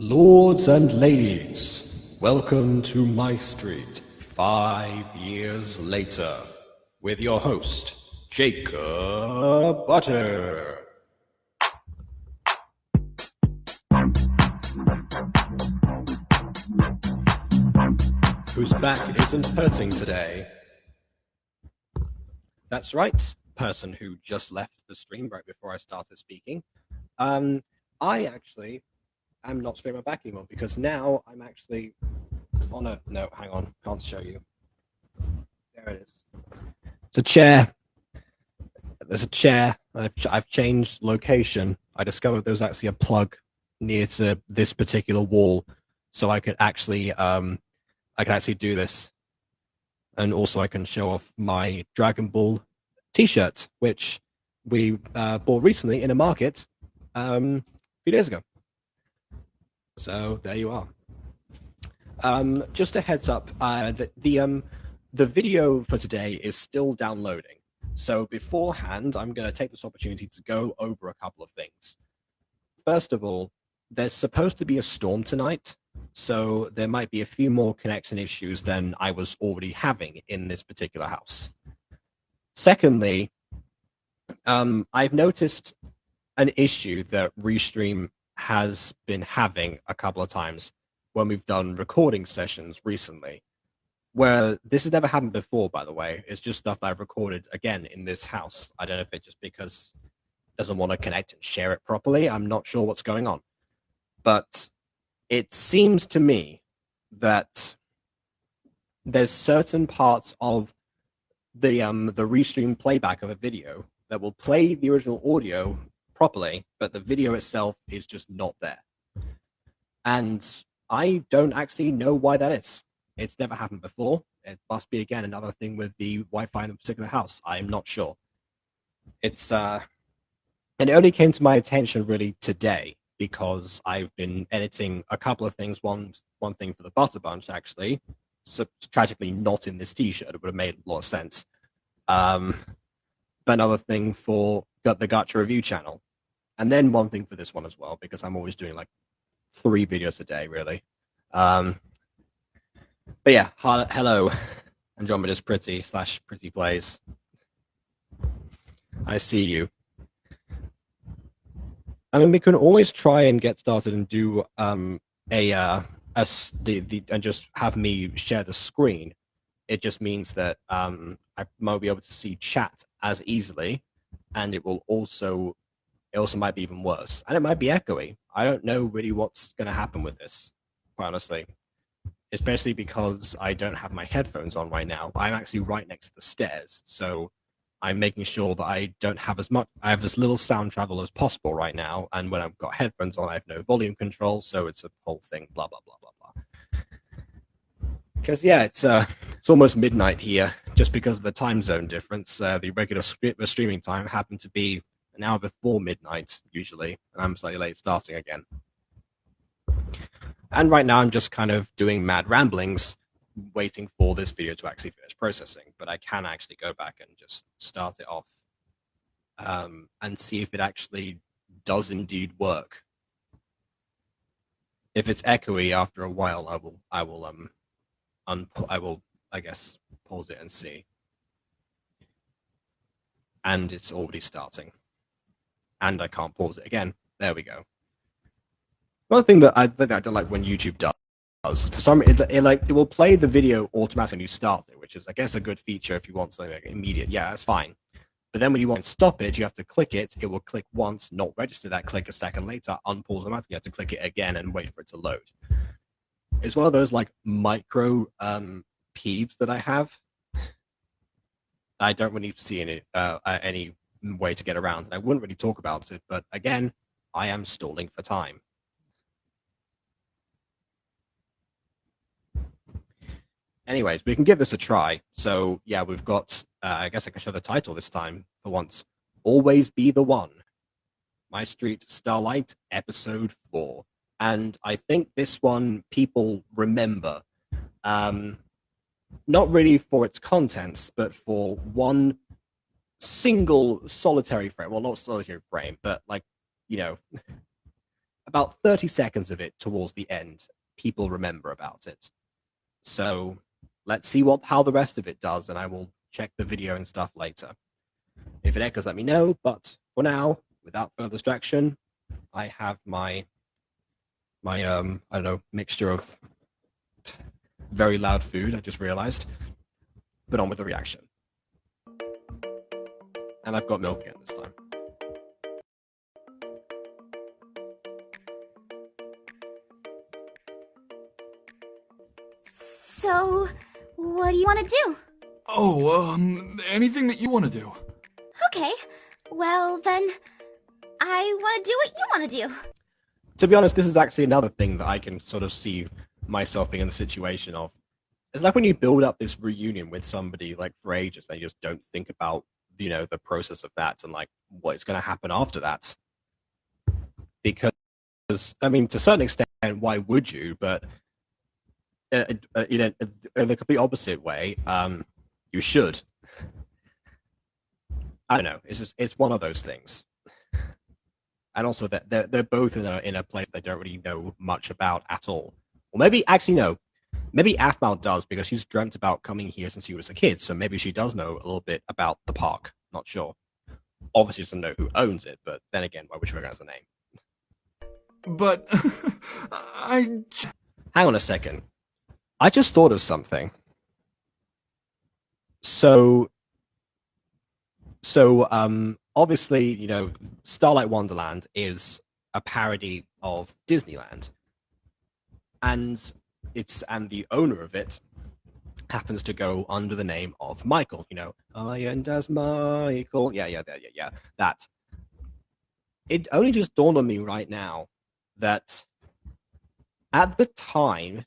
Lords and ladies, welcome to MyStreet 5 years later with your host, Jacob Butter. Whose back isn't hurting today. That's right, person who just left the stream right before I started speaking. I actually am not streaming back anymore because now I'm actually on a no. Hang on, can't show you. There it is. It's a chair. There's a chair. I've changed location. I discovered there was actually a plug near to this particular wall, so I could actually do this, and also I can show off my Dragon Ball T-shirt, which we bought recently in a market a few days ago. So there you are. Just a heads up, the video for today is still downloading. So beforehand, I'm going to take this opportunity to go over a couple of things. First of all, there's supposed to be a storm tonight, so there might be a few more connection issues than I was already having in this particular house. Secondly, I've noticed an issue that Restream has been having a couple of times when we've done recording sessions recently, where this has never happened before, by the way. It's just stuff I've recorded again in this house. I don't know if it's just because it doesn't want to connect and share it properly. I'm not sure what's going on. But it seems to me that there's certain parts of the Restream playback of a video that will play the original audio properly, but the video itself is just not there. And I don't actually know why that is. It's never happened before. It must be, again, another thing with the Wi-Fi in a particular house. I'm not sure. It's and it only came to my attention really today because I've been editing a couple of things. One thing for the Butter Bunch, actually. So tragically not in this T-shirt. It would have made a lot of sense. But another thing for the Gacha Review channel. And then one thing for this one as well, because I'm always doing like 3 videos a day, really. But yeah, hello, Andromeda's Pretty / Pretty Plays. I see you. I mean, we can always try and get started and do and just have me share the screen. It just means that I won't be able to see chat as easily, and it also might be even worse, and it might be echoey. I don't know really what's going to happen with this, quite honestly, especially because I don't have my headphones on right now. I'm actually right next to the stairs, so I'm making sure that I have as little sound travel as possible right now, and when I've got headphones on, I have no volume control, so it's a whole thing, blah, blah, blah, blah, blah. Because, yeah, it's almost midnight here, just because of the time zone difference. The regular streaming time happened to be an hour before midnight, usually, and I'm slightly late starting again. And right now I'm just kind of doing mad ramblings, waiting for this video to actually finish processing, but I can actually go back and just start it off and see if it actually does indeed work. If it's echoey after a while, I will I guess pause it and see. And it's already starting. And I can't pause it again. There we go. One thing that I don't like when YouTube does, for some it will play the video automatically when you start it, which is, I guess, a good feature if you want something like immediate. Yeah, that's fine. But then when you want to stop it, you have to click it. It will click once, not register that click a second later, unpause automatically. You have to click it again and wait for it to load. It's one of those like micro peeves that I have. I don't really see any way to get around, and I wouldn't really talk about it, but again, I am stalling for time. Anyways, we can give this a try. So yeah, we've got, I guess I can show the title this time for once. Always Be the One. MyStreet Starlight, Episode 4. And I think this one people remember. Not really for its contents, but for one single solitary frame. Well, not solitary frame, but like, you know, about 30 seconds of it towards the end, people remember about it. So let's see how the rest of it does, and I will check the video and stuff later. If it echoes, let me know. But for now, without further distraction, I have my I don't know, mixture of very loud food. I just realized. But on with the reaction, and I've got milk again this time. So, what do you want to do? Oh, anything that you want to do. Okay, well then, I want to do what you want to do. To be honest, this is actually another thing that I can sort of see myself being in the situation of. It's like when you build up this reunion with somebody like for ages, and you just don't think about, you know, the process of that and like what is going to happen after that. Because, I mean, to a certain extent, why would you? But in the complete opposite way, you should. I don't know. It's one of those things. And also that they're both in a place they don't really know much about at all. Or maybe actually no. Maybe Aphmau does because she's dreamt about coming here since she was a kid. So maybe she does know a little bit about the park. Not sure. Obviously doesn't know who owns it, but then again, why would she recognize the name? But Hang on a second. I just thought of something. So obviously, you know, Starlight Wonderland is a parody of Disneyland. And the owner of it happens to go under the name of Michael, you know, I and as Michael. Yeah. That. It only just dawned on me right now that at the time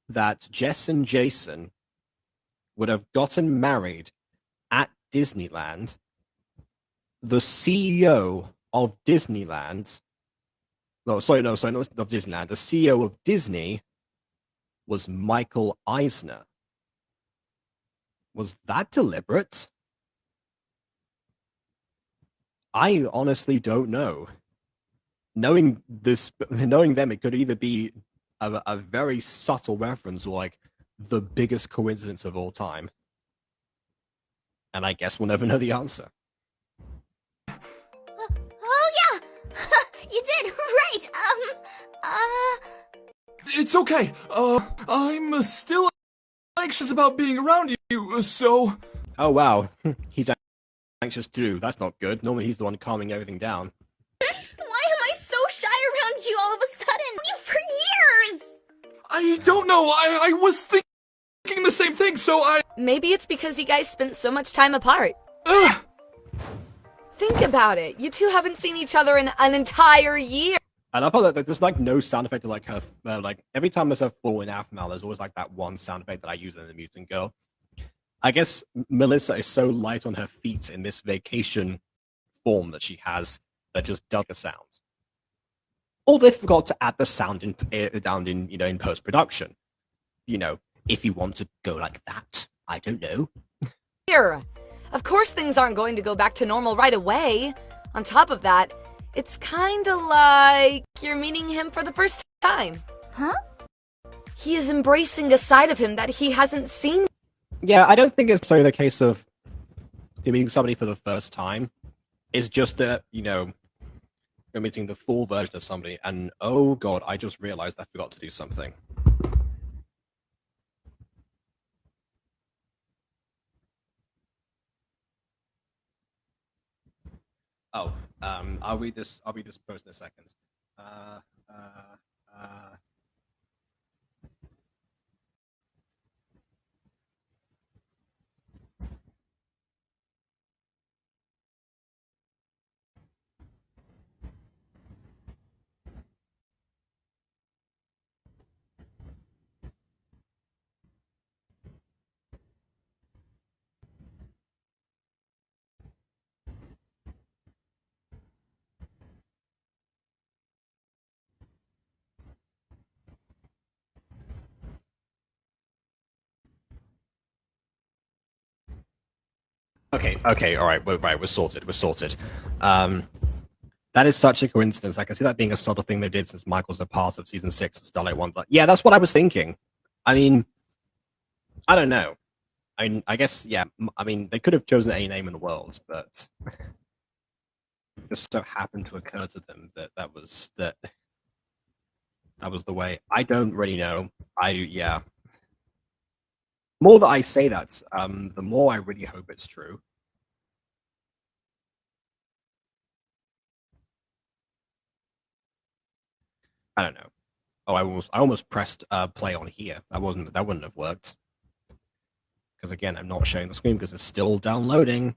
that Jess and Jason would have gotten married at Disneyland, the CEO of Disneyland, not of Disneyland, the CEO of Disney was Michael Eisner. Was that deliberate? I honestly don't know. Knowing them, it could either be a very subtle reference or like the biggest coincidence of all time. And I guess we'll never know the answer. Oh yeah! You did, right, it's okay. I'm still anxious about being around you, so... Oh wow, he's anxious too. That's not good. Normally he's the one calming everything down. Why am I so shy around you all of a sudden? You for years! I don't know, I was thinking the same thing, so I... Maybe it's because you guys spent so much time apart. Think about it. You two haven't seen each other in an entire year. And I thought that there's like no sound effect to like her, like every time there's a fall in Aphmau, there's always like that one sound effect that I use in the Mutant Girl. I guess Melissa is so light on her feet in this vacation form that she has that just does a sound. Or they forgot to add the sound in post production. You know, if you want to go like that, I don't know. Here, of course things aren't going to go back to normal right away. On top of that, it's kinda like you're meeting him for the first time. Huh? He is embracing a side of him that he hasn't seen. Yeah, I don't think it's so the case of meeting somebody for the first time. It's just that, you know, you're meeting the full version of somebody, and oh god, I just realized I forgot to do something. Oh, I'll read this post in a second. Okay, all right, we're sorted. That is such a coincidence. I can see that being a subtle thing they did since Michael's a part of season 6 of Starlight 1. But yeah, that's what I was thinking. I mean, I don't know. I guess, yeah. I mean, they could have chosen any name in the world, but it just so happened to occur to them that was the way. I don't really know. Yeah. The more that I say that, the more I really hope it's true. I don't know. Oh, I almost pressed play on here. That wouldn't have worked. Because again, I'm not showing the screen because it's still downloading.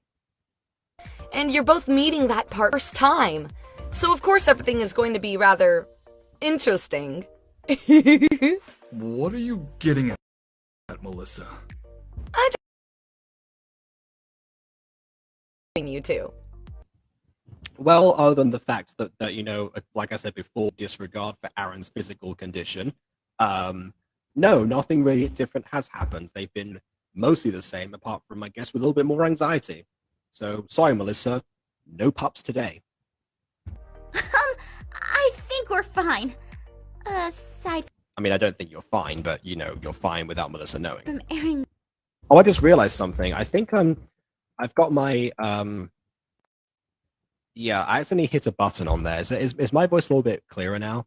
And you're both meeting that part first time. So of course everything is going to be rather interesting. What are you getting at, Melissa? I just you two. Well, other than the fact that like I said before, disregard for Aaron's physical condition, no, nothing really different has happened. They've been mostly the same, apart from, I guess, with a little bit more anxiety. So, sorry, Melissa, no pups today. I think we're fine. Aside I mean, I don't think you're fine, but, you're fine without Melissa knowing. from Aaron. Oh, I just realized something. I think I've got my yeah, I accidentally hit a button on there. Is my voice a little bit clearer now?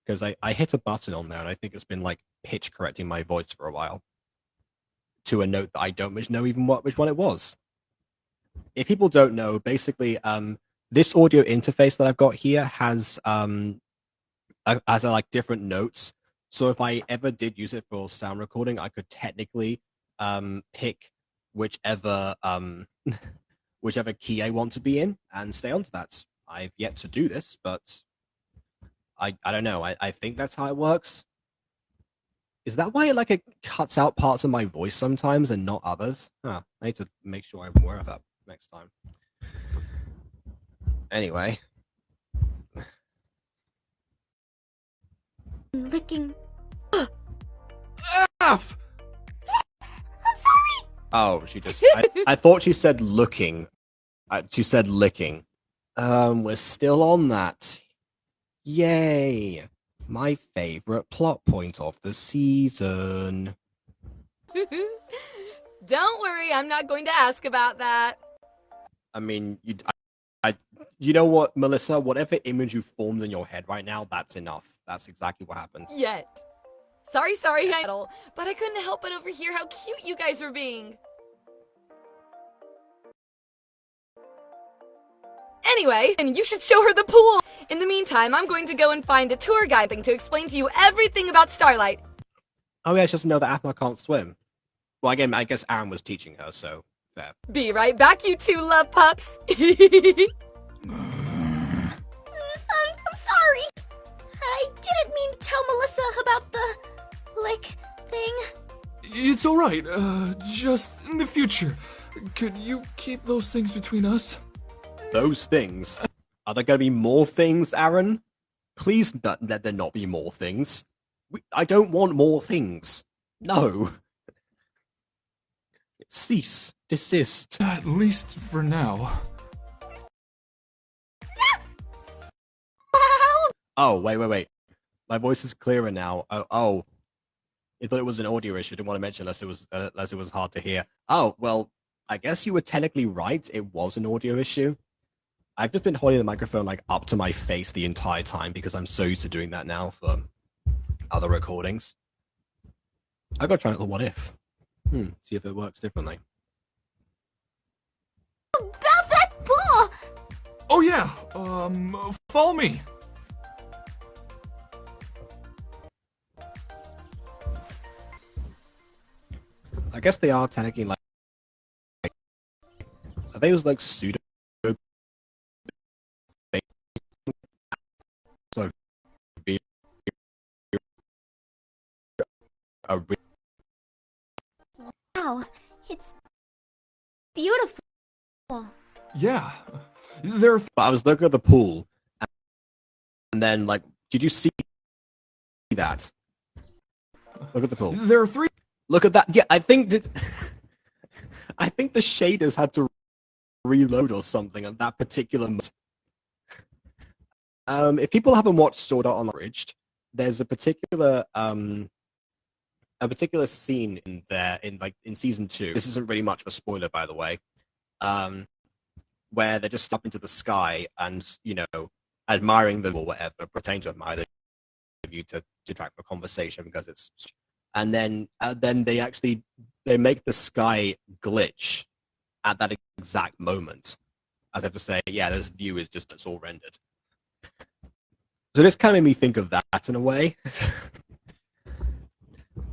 Because I hit a button on there, and I think it's been like pitch correcting my voice for a while to a note that I don't know even which one it was. If people don't know, basically, this audio interface that I've got here has like different notes. So if I ever did use it for sound recording, I could technically pick whichever whichever key I want to be in and stay onto that. I've yet to do this, but I don't know. I think that's how it works. Is that why it cuts out parts of my voice sometimes and not others? Huh. I need to make sure I'm aware of that next time. Anyway. Licking. F! I'm sorry! Oh, she just... I thought she said looking. She said licking. We're still on that. Yay! My favorite plot point of the season. Don't worry, I'm not going to ask about that. I mean, you know what, Melissa? Whatever image you formed in your head right now, that's enough. That's exactly what happened. Yet. Sorry, but I couldn't help but overhear how cute you guys were being. Anyway, and you should show her the pool. In the meantime, I'm going to go and find a tour guide thing to explain to you everything about Starlight. Oh yeah, she doesn't know that Aphna can't swim. Well, again, I guess Aaron was teaching her, so fair. Be right back, you two love pups. I'm sorry. I didn't mean to tell Melissa about the lick thing. It's alright, just in the future. Could you keep those things between us? Those things? Are there going to be more things, Aaron? Please let there not be more things. I don't want more things. No. Cease. Desist. At least for now. Oh, wait. My voice is clearer now. Oh. I thought it was an audio issue. I didn't want to mention unless it was hard to hear. Oh, well, I guess you were technically right. It was an audio issue. I've just been holding the microphone up to my face the entire time because I'm so used to doing that now for other recordings. I've got to try another what if. See if it works differently. About that pool! Oh yeah, follow me. I guess they are technically are they was pseudo Wow, it's beautiful. Yeah, there are but I was looking at the pool and then did you see that? Look at the pool. There are 3. Look at that. Yeah, I think the shaders had to reload or something at that particular moment. If people haven't watched Sword Art Online Abridged, there's a particular scene in there in season 2. This isn't really much of a spoiler, by the way. Where they're just up into the sky and admiring them or whatever, pretending to admire the view to detract from conversation because it's. And then they make the sky glitch at that exact moment, as if to say, yeah, this view is just it's all rendered. So this kind of made me think of that in a way.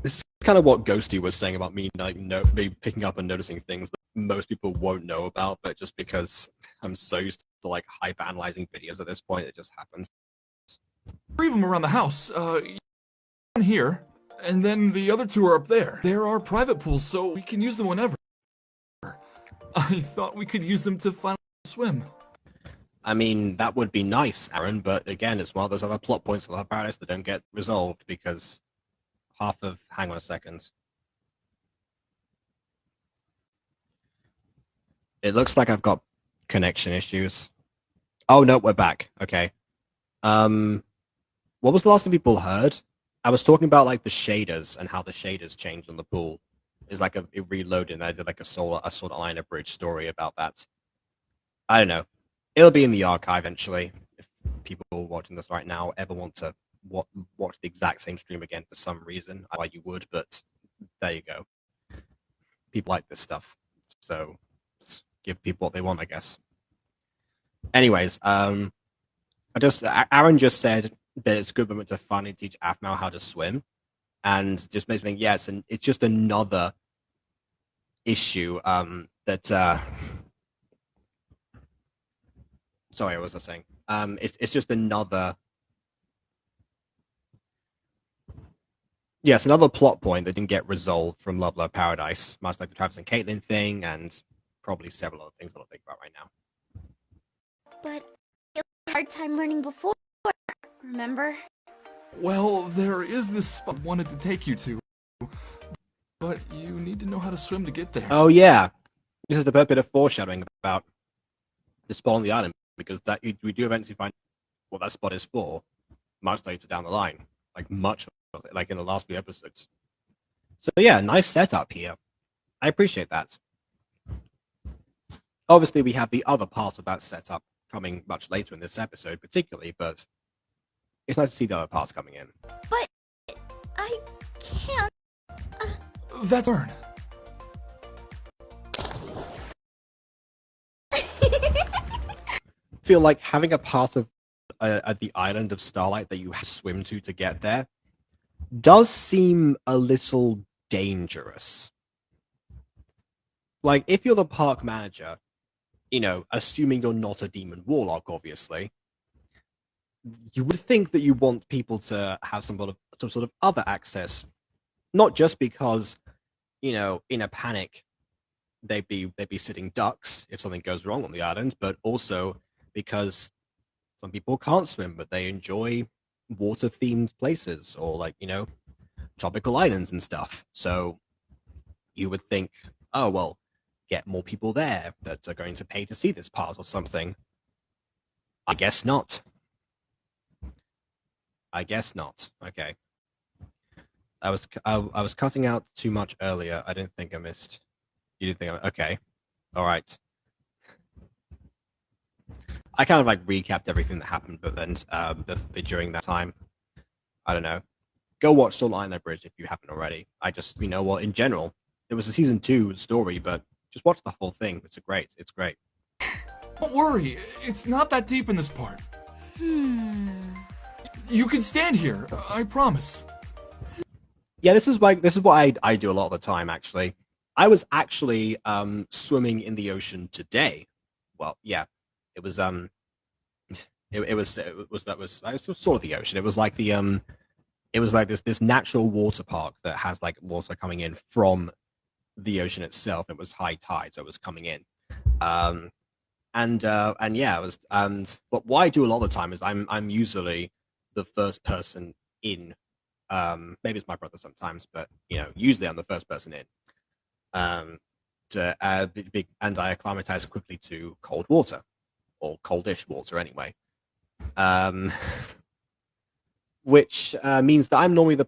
This is kind of what Ghosty was saying about me, me picking up and noticing things that most people won't know about, but just because I'm so used to like hyper analyzing videos at this point, it just happens. 3 of them around the house. One here, and then the other 2 are up there. There are private pools, so we can use them whenever. I thought we could use them to finally swim. I mean, that would be nice, Aaron, but again, it's one of those other plot points of Paradise that don't get resolved because hang on a second. It looks like I've got connection issues. Oh no, we're back. Okay. What was the last thing people heard? I was talking about like the shaders and how the shaders changed on the pool. It's like it reloaded and I did like a Sword Art Online Abridged story about that. I don't know. It'll be in the archive eventually. If people watching this right now ever want to watch the exact same stream again for some reason, I know you would, but there you go. People like this stuff, so let's give people what they want, I guess. Anyways, Aaron just said that it's a good moment to finally teach Afmal how to swim, and just makes me think, yes, and it's just another issue that. Sorry, what was I saying? It's just another. Yes, another plot point that didn't get resolved from Love Love Paradise, much like the Travis and Caitlin thing, and probably several other things that I'll think about right now. But you had a hard time learning before, remember? Well, there is this spot I wanted to take you to, but you need to know how to swim to get there. Oh yeah, this is the bit of foreshadowing about the spot on the island, because that we do eventually find what that spot is for much later down the line, like in the last few episodes. So yeah, nice setup here. I appreciate that. Obviously, we have the other part of that setup coming much later in this episode, particularly, but it's nice to see the other parts coming in. But I can't. That's Burn. Feel like having a part of the island of Starlight that you have to swim to get there does seem a little dangerous. Like, if you're the park manager, assuming you're not a demon warlock, obviously, you would think that you want people to have some sort of other access, not just because, in a panic, they'd be sitting ducks if something goes wrong on the island, but also because some people can't swim, but they enjoy water-themed places or tropical islands and stuff. So you would think, oh, well, get more people there that are going to pay to see this part or something. I guess not. Okay. I was cutting out too much earlier. I didn't think I missed. You didn't think okay. All right. I kind of recapped everything that happened, but then during that time, I don't know. Go watch Sword Art Online Bridge if you haven't already. I just, in general, it was a season 2 story, but just watch the whole thing. It's great. Don't worry, it's not that deep in this part. You can stand here, I promise. Yeah, this is what I do a lot of the time. Actually, I was actually swimming in the ocean today. Well, yeah. It was sort of the ocean. It was like this natural water park that has water coming in from the ocean itself. It was high tide, so it was coming in. And yeah, it was. But what I do a lot of the time is I'm usually the first person in. Maybe it's my brother sometimes, but usually I'm the first person in. And I acclimatize quickly to cold water. Or coldish water anyway. Um, which means that I'm normally the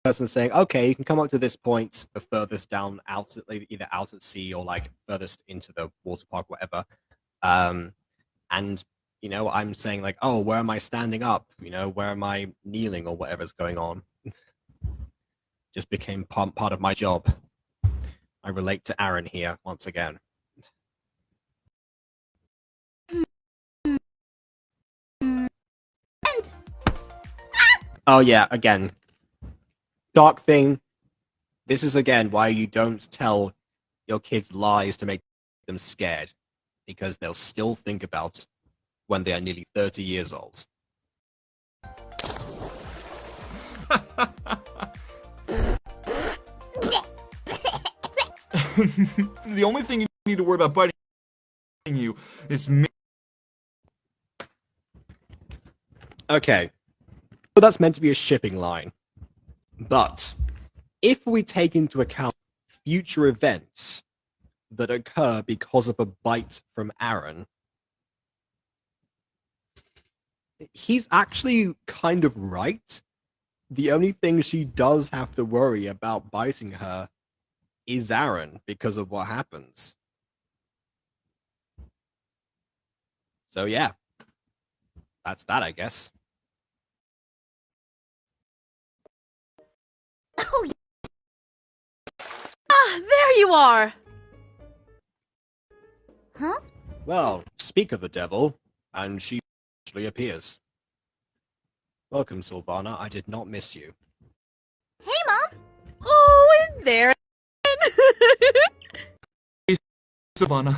person saying, okay, you can come up to this point, the furthest down out, either out at sea or like furthest into the water park, whatever. And I'm saying like, oh, where am I standing up? Where am I kneeling or whatever's going on? Just became part of my job. I relate to Aaron here once again. Oh yeah, again. Dark thing. This is again why you don't tell your kids lies to make them scared, because they'll still think about it when they are nearly 30 years old. The only thing you need to worry about biting you is me. Okay. So that's meant to be a shipping line. But if we take into account future events that occur because of a bite from Aaron, he's actually kind of right. The only thing she does have to worry about biting her is Aaron because of what happens. So yeah, that's that, I guess. Oh, Ah, there you are! huh? Well, speak of the devil, and she actually appears. Welcome, Sylvana. I did not miss you. Hey, Mom! Oh, and there. Savannah.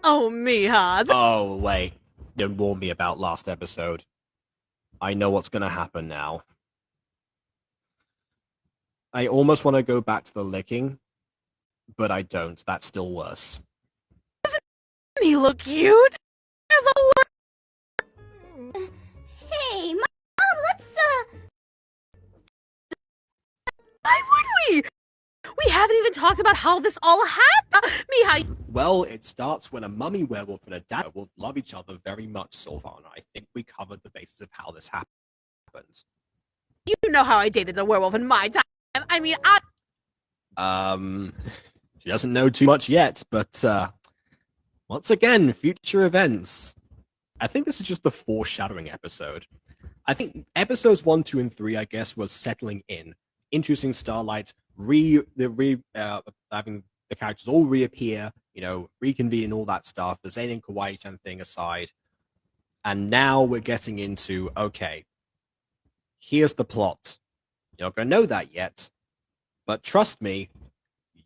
Oh, Mija. Oh, wait. Don't warn me about last episode. I know what's gonna happen now. I almost want to go back to the licking, but I don't. That's still worse. Doesn't he look cute? As a Hey, Mom, let's, Why would we? We haven't even talked about how this all happened. Mija, Well, it starts when a mummy werewolf and a dad werewolf love each other very much, Sylvana. I think we covered the basis of how this happened. you know how I dated the werewolf in my time. I mean, She doesn't know too much yet, but once again, future events. I think this is just the foreshadowing episode. I think episodes 1, 2, and 3, I guess, was settling in, introducing Starlight, having the characters all reappear, reconvene, all that stuff. The Zayn and Kawaii-chan thing aside, and now we're getting into okay. Here's the plot. You're not gonna know that yet, but trust me,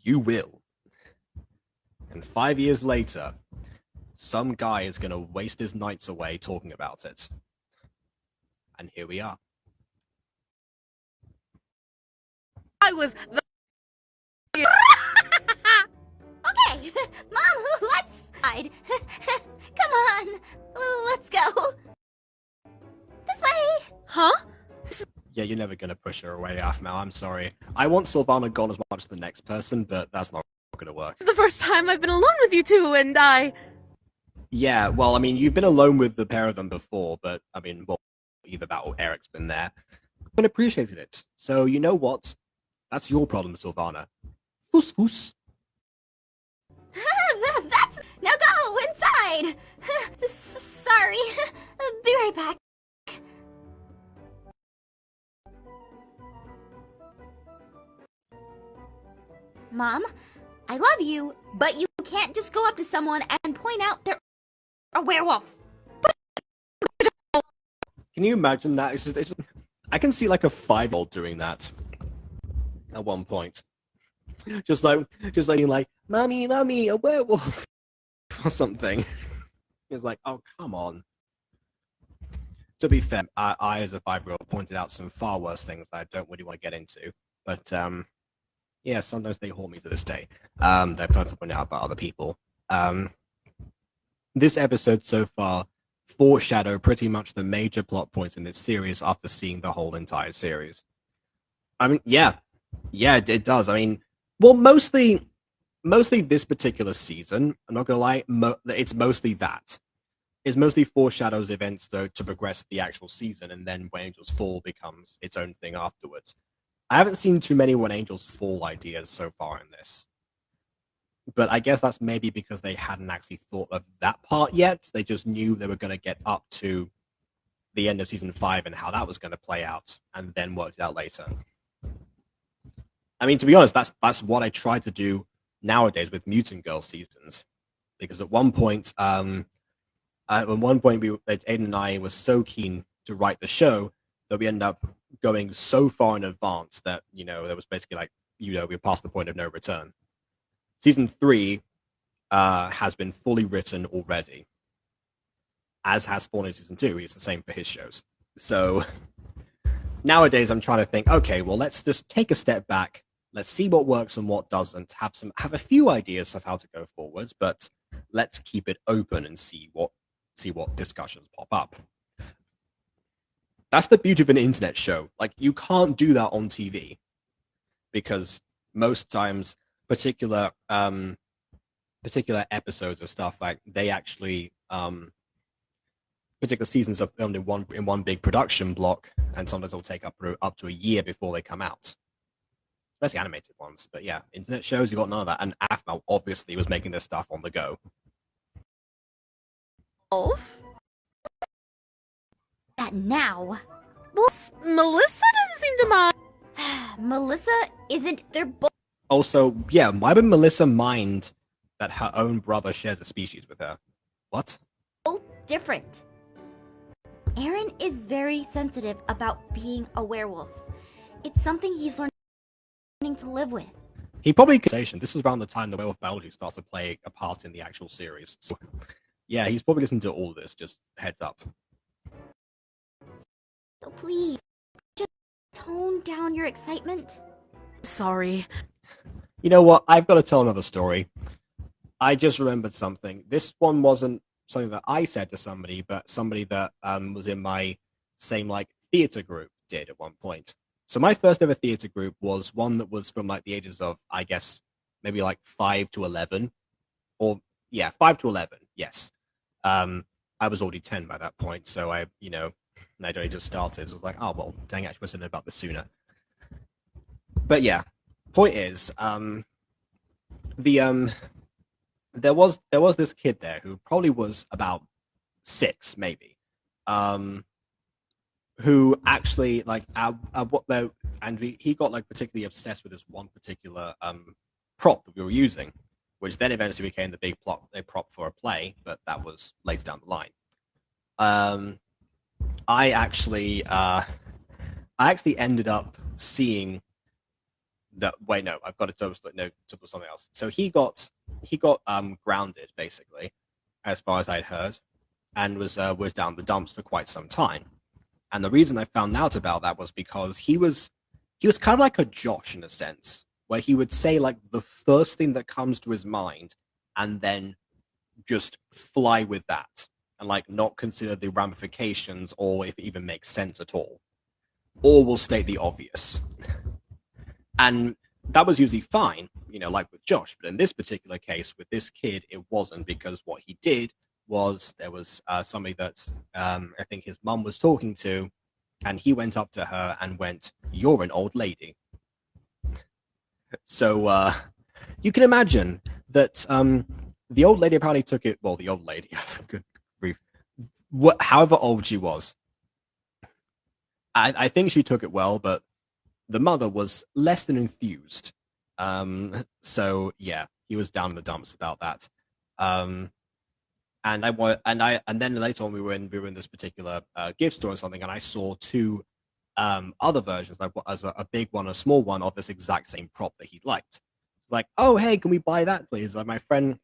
you will. And 5 years later, some guy is going to waste his nights away talking about it. And here we are. I was the. okay, Mom, let's hide. Come on, let's go. This way. Huh? Yeah, you're never going to push her away, Afmal. I'm sorry. I want Sylvana gone as much as the next person, but that's not going to work. The first time I've been alone with you two, and I. Yeah, well, I mean, you've been alone with the pair of them before, but, I mean, well, either that or Eric's been there. And appreciated it. So, you know what? That's your problem, Sylvana. Foos foos. That's... Now go, inside. Sorry. Be right back. Mom, I love you, but you can't just go up to someone and point out they're a werewolf. Can you imagine that? It's just, I can see like a 5-year-old doing that at one point. Just like, mommy, a werewolf or something. It's like, oh, come on. To be fair, I as a 5-year-old pointed out some far worse things that I don't really want to get into. But yeah, sometimes they haunt me to this day. They're trying to point out about other people. This episode so far foreshadow pretty much the major plot points in this series after seeing the whole entire series. I mean, yeah, it does. I mean, well, mostly this particular season, I'm not gonna lie, it's mostly that. It mostly foreshadows events though to progress the actual season, and then When Angels Fall becomes its own thing afterwards. I haven't seen too many When Angels Fall ideas so far in this, but I guess that's maybe because they hadn't actually thought of that part yet. They just knew they were going to get up to the end of season 5 and how that was going to play out, and then worked it out later. I mean, to be honest, that's what I try to do nowadays with Mutant Girl seasons, because at one point, Aiden and I were so keen to write the show that we ended up going so far in advance that there was basically like we're past the point of no return. Season 3 has been fully written already, as has Fallen in Season 2. It's the same for his shows. So nowadays I'm trying to think, okay, well, let's just take a step back. Let's see what works and what doesn't. Have a few ideas of how to go forwards, but let's keep it open and see what discussions pop up. That's the beauty of an internet show. Like, you can't do that on TV, because most times particular episodes of stuff, like, they actually particular seasons are filmed in one big production block, and sometimes it'll take up to a year before they come out, especially animated ones. But yeah, internet shows, you got none of that. And AFMA obviously was making this stuff on the go. That now. Well, Melissa didn't seem to mind. Melissa isn't. They're both Also, yeah, why would Melissa mind that her own brother shares a species with her? What? different. Aaron is very sensitive about being a werewolf. It's something he's learning to live with. He probably could. This is around the time the werewolf biology starts to play a part in the actual series. So, yeah, he's probably listened to all this. Just heads up. So please, just tone down your excitement. Sorry. You know what? I've got to tell another story. I just remembered something. This one wasn't something that I said to somebody, but somebody that was in my same theater group did at one point. So my first ever theater group was one that was from the ages of, I guess, maybe 5 to 11, or 5 to 11. Yes. I was already 10 by that point, so I'd only just started. So I was like, oh well, dang, I should have known about this sooner. But yeah, point is, there was this kid there who probably was about 6, maybe, who actually he got particularly obsessed with this one particular prop that we were using, which then eventually became the big prop for a play, but that was later down the line. I actually ended up seeing that. Wait, no, I've got to tell something else. So he got grounded, basically, as far as I'd heard, and was down the dumps for quite some time. And the reason I found out about that was because he was kind of like a Josh in a sense, where he would say the first thing that comes to his mind, and then just fly with that, and not consider the ramifications or if it even makes sense at all, or will state the obvious. And that was usually fine, like with Josh. But in this particular case, with this kid, it wasn't, because what he did was there was somebody that I think his mum was talking to, and he went up to her and went, "You're an old lady." So you can imagine that the old lady apparently took it. Well, the old lady, good grief, however old she was, I think she took it well, but the mother was less than enthused. So yeah, he was down in the dumps about that. And then later on we were in this particular gift store or something, and I saw 2 other versions, as a big one, a small one, of this exact same prop that he liked. It's like, oh hey, can we buy that please? My friend,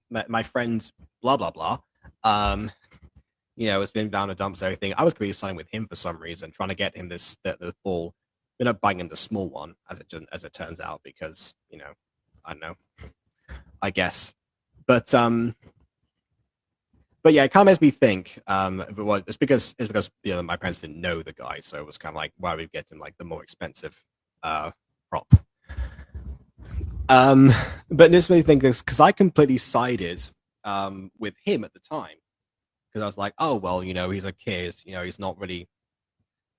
blah blah blah. It's been down the dumps and everything. I was going to be signing with him for some reason, trying to get him the ball. We ended up buying him the small one, as it turns out, because I don't know, I guess. But yeah, it kind of makes me think. It's because my parents didn't know the guy, so it was kind of like, why are we getting the more expensive prop? But this made me think this, because I completely sided with him at the time, because I was like, oh well, he's a kid, he's not really,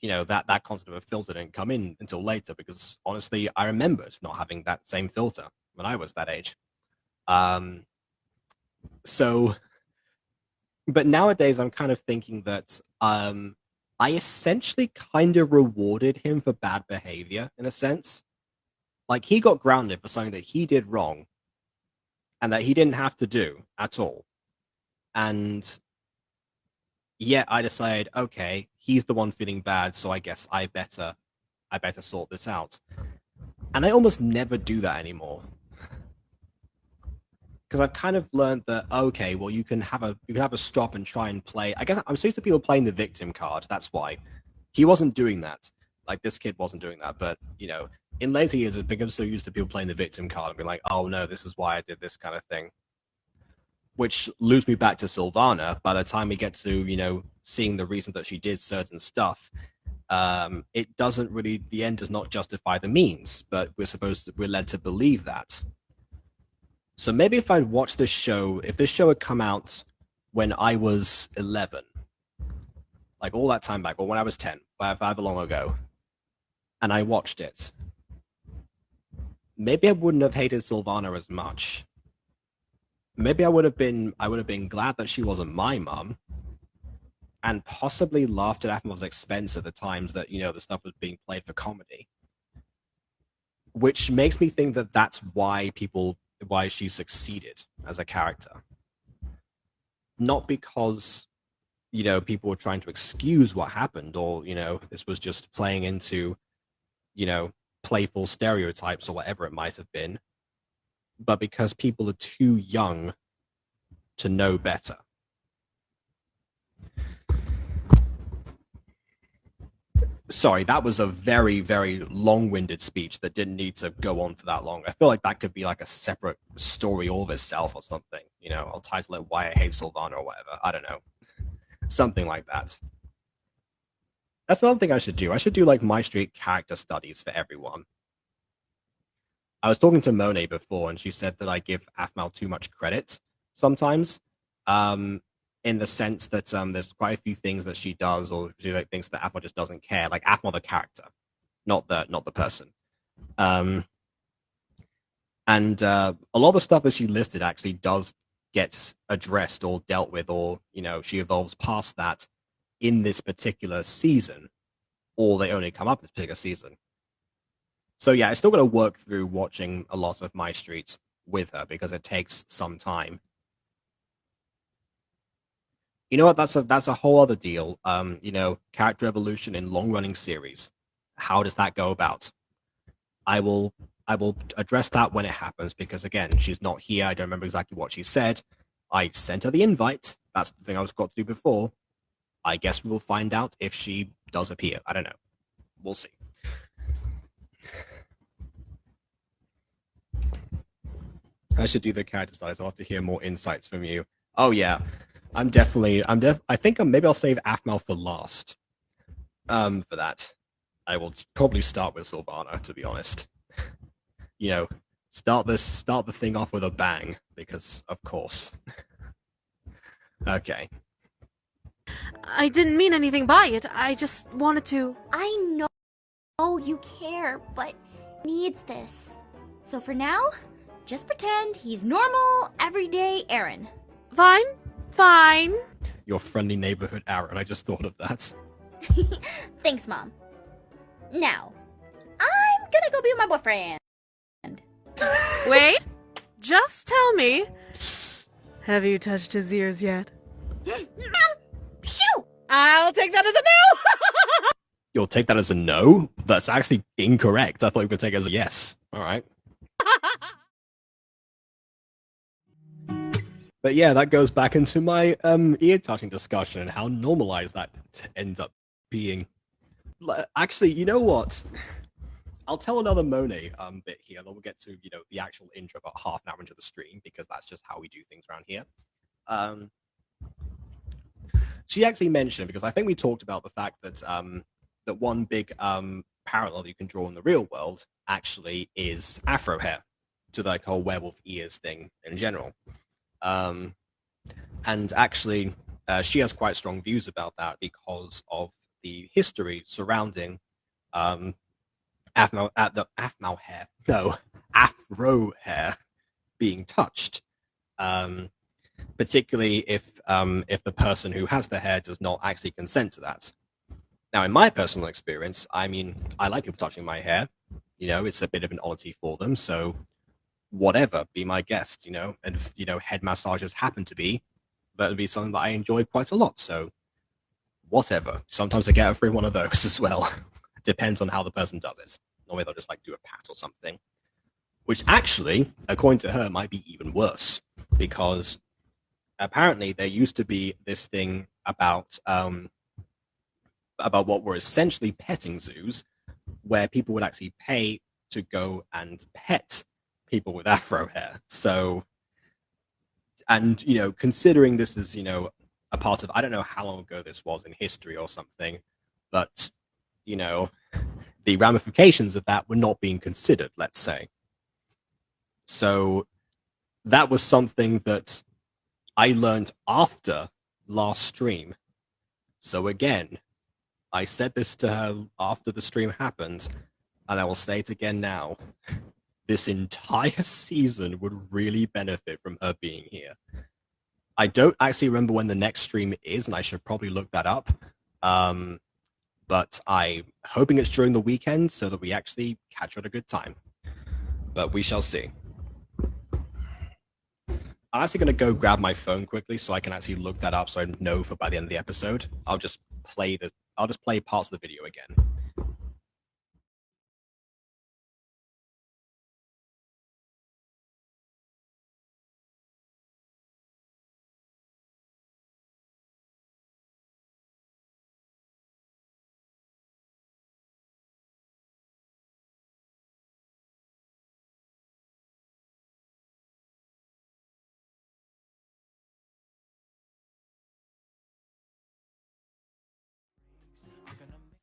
that concept of a filter didn't come in until later, because honestly, I remembered not having that same filter when I was that age. So, but nowadays I'm kind of thinking that I essentially kind of rewarded him for bad behavior in a sense. Like, he got grounded for something that he did wrong and that he didn't have to do at all. And yet I decided, okay, he's the one feeling bad, so I guess I better sort this out. And I almost never do that anymore. Because I've kind of learned that, okay, well, you can have a stop and try and play. I guess I'm so used to people playing the victim card. That's why he wasn't doing that. Like, this kid wasn't doing that. But in later years, it's become so used to people playing the victim card and being like, oh no, this is why I did this kind of thing. Which loops me back to Sylvana. By the time we get to seeing the reason that she did certain stuff, it doesn't really. The end does not justify the means, but we're led to believe that. So maybe if I'd watched this show, if this show had come out when I was 11, like all that time back, or when I was 10, however long ago, and I watched it, maybe I wouldn't have hated Sylvana as much. Maybe I would have been glad that she wasn't my mum, and possibly laughed at Aphmau's expense at the times that the stuff was being played for comedy, which makes me think that that's why she succeeded as a character. Not because, people were trying to excuse what happened, or, this was just playing into, playful stereotypes or whatever it might have been, but because people are too young to know better. Sorry, that was a very, very long-winded speech that didn't need to go on for that long. I feel like that could be like a separate story all of itself or something. I'll title it Why I Hate Sylvana or whatever. I don't know. Something like that. That's another thing I should do. I should do like MyStreet character studies for everyone. I was talking to Monet before, and she said that I give Aphmau too much credit sometimes. In the sense that there's quite a few things that she does, or she like things that Aphmau just doesn't care, like Aphmau the character, not the person. And a lot of the stuff that she listed actually does get addressed or dealt with, or she evolves past that in this particular season, or they only come up this particular season. So yeah, I still got to work through watching a lot of MyStreet with her because it takes some time. You know what? That's a whole other deal. Character evolution in long-running series. How does that go about? I will address that when it happens, because again, she's not here. I don't remember exactly what she said. I sent her the invite. That's the thing I was got to do before. I guess we will find out if she does appear. I don't know. We'll see. I should do the character studies. I'll have to hear more insights from you. Oh yeah. I think maybe I'll save Aphmau for last. For that. I will probably start with Sylvana, to be honest. Start the thing off with a bang, because of course. Okay. I didn't mean anything by it. I just wanted to... I know you care, but needs this. So for now, just pretend he's normal, everyday Aaron. Fine. Your friendly neighborhood Aaron. I just thought of that. Thanks, Mom. Now, I'm gonna go be with my boyfriend. Wait, just tell me, have you touched his ears yet? Shoot! I'll take that as a no! You'll take that as a no? That's actually incorrect. I thought you were going to take it as a yes. All right. But yeah, that goes back into my ear-touching discussion and how normalized that ends up being. Actually, you know what? I'll tell another Monet bit here, and then we'll get to the actual intro about half an hour into the stream, because that's just how we do things around here. She actually mentioned, because I think we talked about the fact that that one big parallel you can draw in the real world actually is Afro hair to the whole werewolf ears thing in general. And actually, she has quite strong views about that because of the history surrounding afro hair being touched, particularly if the person who has the hair does not actually consent to that. Now, in my personal experience, I mean, I like people touching my hair. You know, it's a bit of an oddity for them, so whatever, be my guest. You know, and if, you know, head massages happen to be, that would be something that I enjoy quite a lot. So whatever. Sometimes I get a free one of those as well. Depends on how the person does it. Normally they'll just like do a pat or something, which actually, according to her, might be even worse because apparently there used to be this thing about what were essentially petting zoos, where people would actually pay to go and pet people with afro hair. So, and you know, considering this is, you know, a part of, I don't know how long ago this was in history or something, but you know, the ramifications of that were not being considered, let's say. So that was something that I learned after last stream. So again, I said this to her after the stream happened, and I will say it again now. This entire season would really benefit from her being here. I don't actually remember when the next stream is, and I should probably look that up. But I'm hoping it's during the weekend so that we actually catch her at a good time. But we shall see. I'm actually going to go grab my phone quickly so I can actually look that up so I know for by the end of the episode. I'll just play parts of the video again.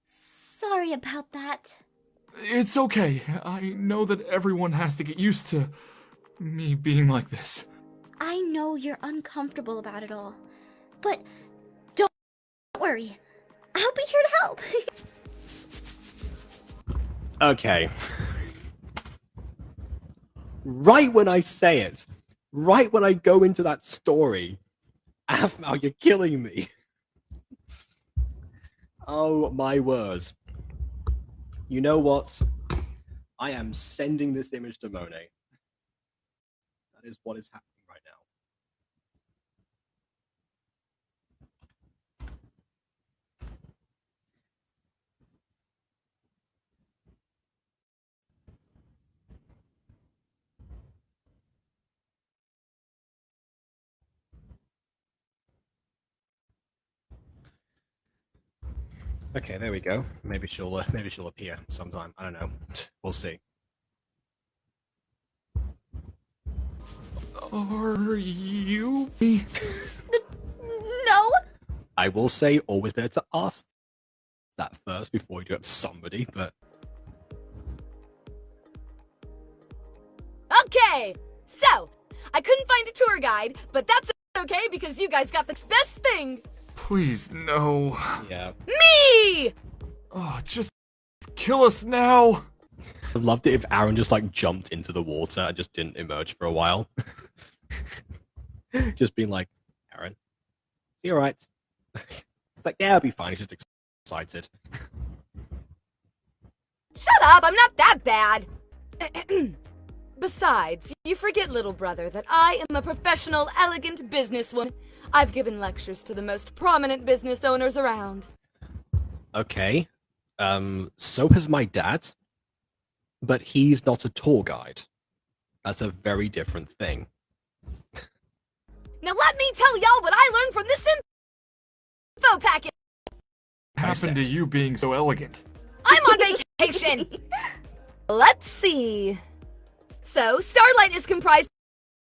Sorry about that. It's okay. I know that everyone has to get used to me being like this. I know you're uncomfortable about it all, but don't worry. I'll be here to help. Okay. Right when I say it, right when I go into that story, Afmal, you're killing me. Oh my word. You know what? I am sending this image to Monet. That is what is happening right now. Okay, there we go. Maybe she'll appear sometime. I don't know. We'll see. Are you? No. I will say always better to ask that first before you do it to somebody, but Okay, so I couldn't find a tour guide, but that's okay because you guys got the best thing. Please, no. yeah. Me! Oh, just kill us now. I'd loved it if Aaron just like jumped into the water and just didn't emerge for a while. Just being like, Aaron, is he alright? It's like, yeah, I'll be fine. He's just excited. Shut up, I'm not that bad. Besides, you forget, little brother, that I am a professional, elegant businesswoman. I've given lectures to the most prominent business owners around. Okay. So has my dad, but he's not a tour guide. That's a very different thing. Now let me tell y'all what I learned from this info packet. Happened to you being so elegant? I'm on vacation. Let's see. So, Starlight is comprised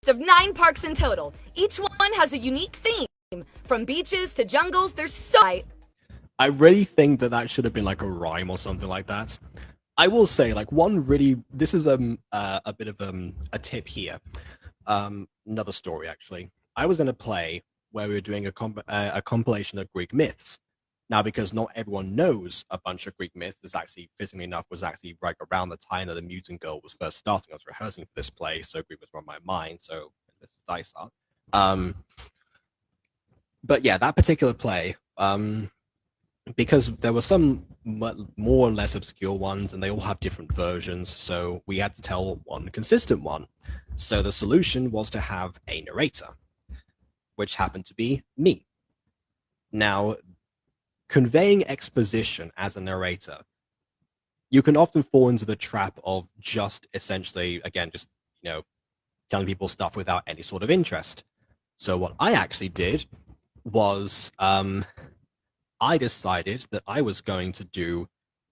of 9 parks in total. Each one has a unique theme. From beaches to jungles, there's so... I really think that should have been like a rhyme or something like that. I will say, like, one really... This is a bit of a tip here. Another story, actually. I was in a play where we were doing a compilation of Greek myths. Now, because not everyone knows a bunch of Greek myths, this actually, fittingly enough, was actually right around the time that the Mutant Girl was first starting. I was rehearsing for this play, so Greek was on my mind, so this is dice art. But yeah, that particular play, because there were some more or less obscure ones, and they all have different versions, so we had to tell one consistent one. So the solution was to have a narrator, which happened to be me. Now, conveying exposition as a narrator, you can often fall into the trap of just essentially, again, just, telling people stuff without any sort of interest. So what I actually did was I decided that I was going to do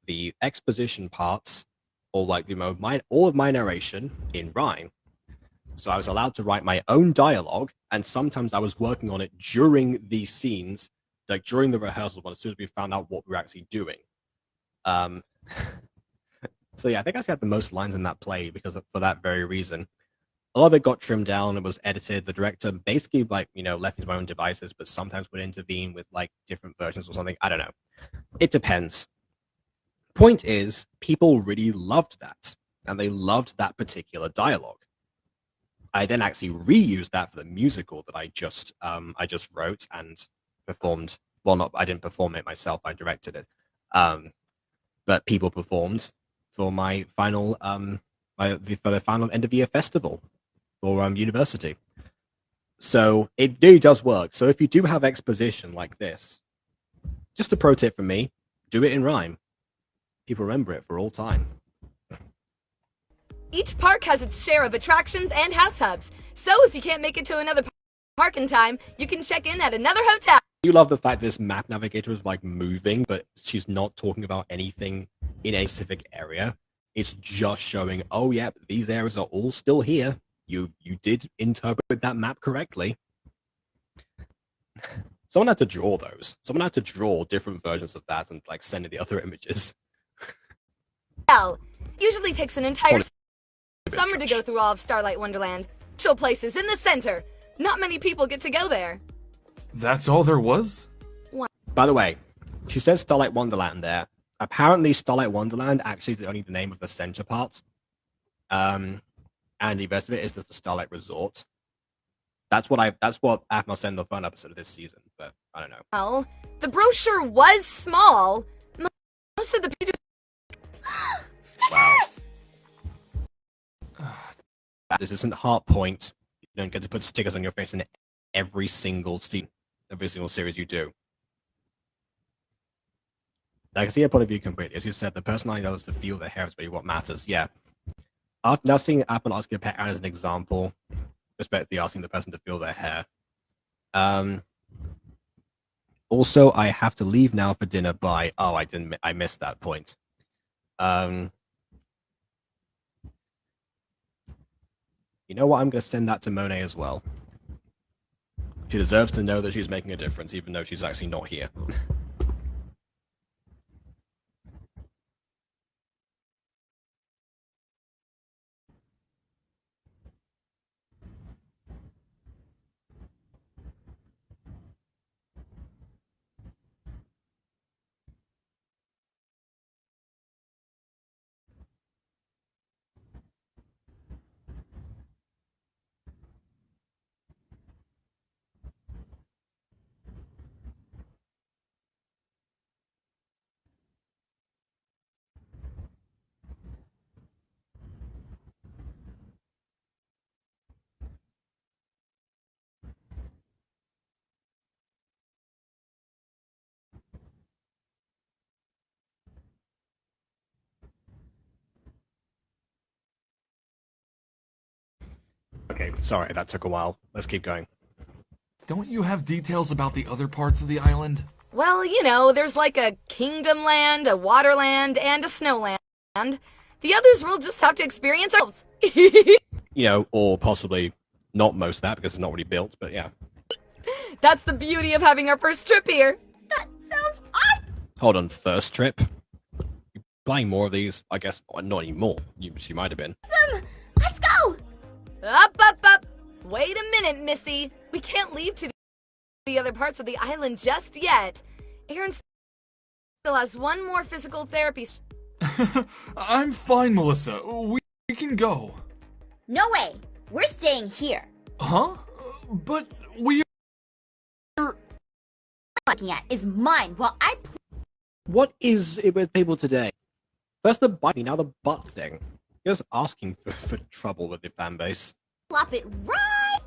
the exposition parts, or like all of my narration in rhyme. So I was allowed to write my own dialogue, and sometimes I was working on it during these scenes, like during the rehearsals, as soon as we found out what we were actually doing. So yeah, I think I had the most lines in that play for that very reason. A lot of it got trimmed down. It was edited. The director basically, left me to my own devices, but sometimes would intervene with different versions or something. I don't know. It depends. Point is, people really loved that, and they loved that particular dialogue. I then actually reused that for the musical that I just wrote and performed. Well, I didn't perform it myself. I directed it, but people performed for my final for the final end of year festival for university. So it really does work. So if you do have exposition like this, just a pro tip from me: do it in rhyme. People remember it for all time. Each park has its share of attractions and house hubs, so if you can't make it to another park in time, you can check in at another hotel. You love the fact this map navigator is moving, but she's not talking about anything in a specific area. It's just showing, oh yeah, these areas are all still here. You did interpret that map correctly. Someone had to draw those. Someone had to draw different versions of that and send in the other images. Usually takes an entire summer to go through all of Starlight Wonderland. Special places in the center. Not many people get to go there. That's all there was? By the way, she says Starlight Wonderland there. Apparently, Starlight Wonderland actually is only the name of the center part. And the rest of it is just the Starlight Resort. That's what Afma said in the fun episode of this season, but I don't know. Well, the brochure was small. Most of the pages. Stickers! Wow. This isn't Heart Point. You don't get to put stickers on your face in every single scene, every single series you do. I can see your point of view completely. As you said, the personality that is to feel the hair is really what matters. Yeah. After now seeing Apple asking a pet as an example, respectfully asking the person to feel their hair. Also, I have to leave now for dinner by. Oh, I missed that point. You know what? I'm going to send that to Monet as well. She deserves to know that she's making a difference, even though she's actually not here. Okay, sorry, that took a while. Let's keep going. Don't you have details about the other parts of the island? Well, there's a kingdom land, a waterland, and a snowland. The others we'll just have to experience ourselves. Or possibly not most of that because it's not really built, but yeah. That's the beauty of having our first trip here. That sounds awesome! Hold on, first trip? You buying more of these? I guess not anymore. She might have been. Let's go! Up, up, up! Wait a minute, Missy. We can't leave to the other parts of the island just yet. Aaron still has one more physical therapy. I'm fine, Melissa. We can go. No way! We're staying here. Huh? But we're... Looking at is mine while I What is it with people today? First the bite thing, now the butt thing. You're just asking for trouble with your fan base. plop it right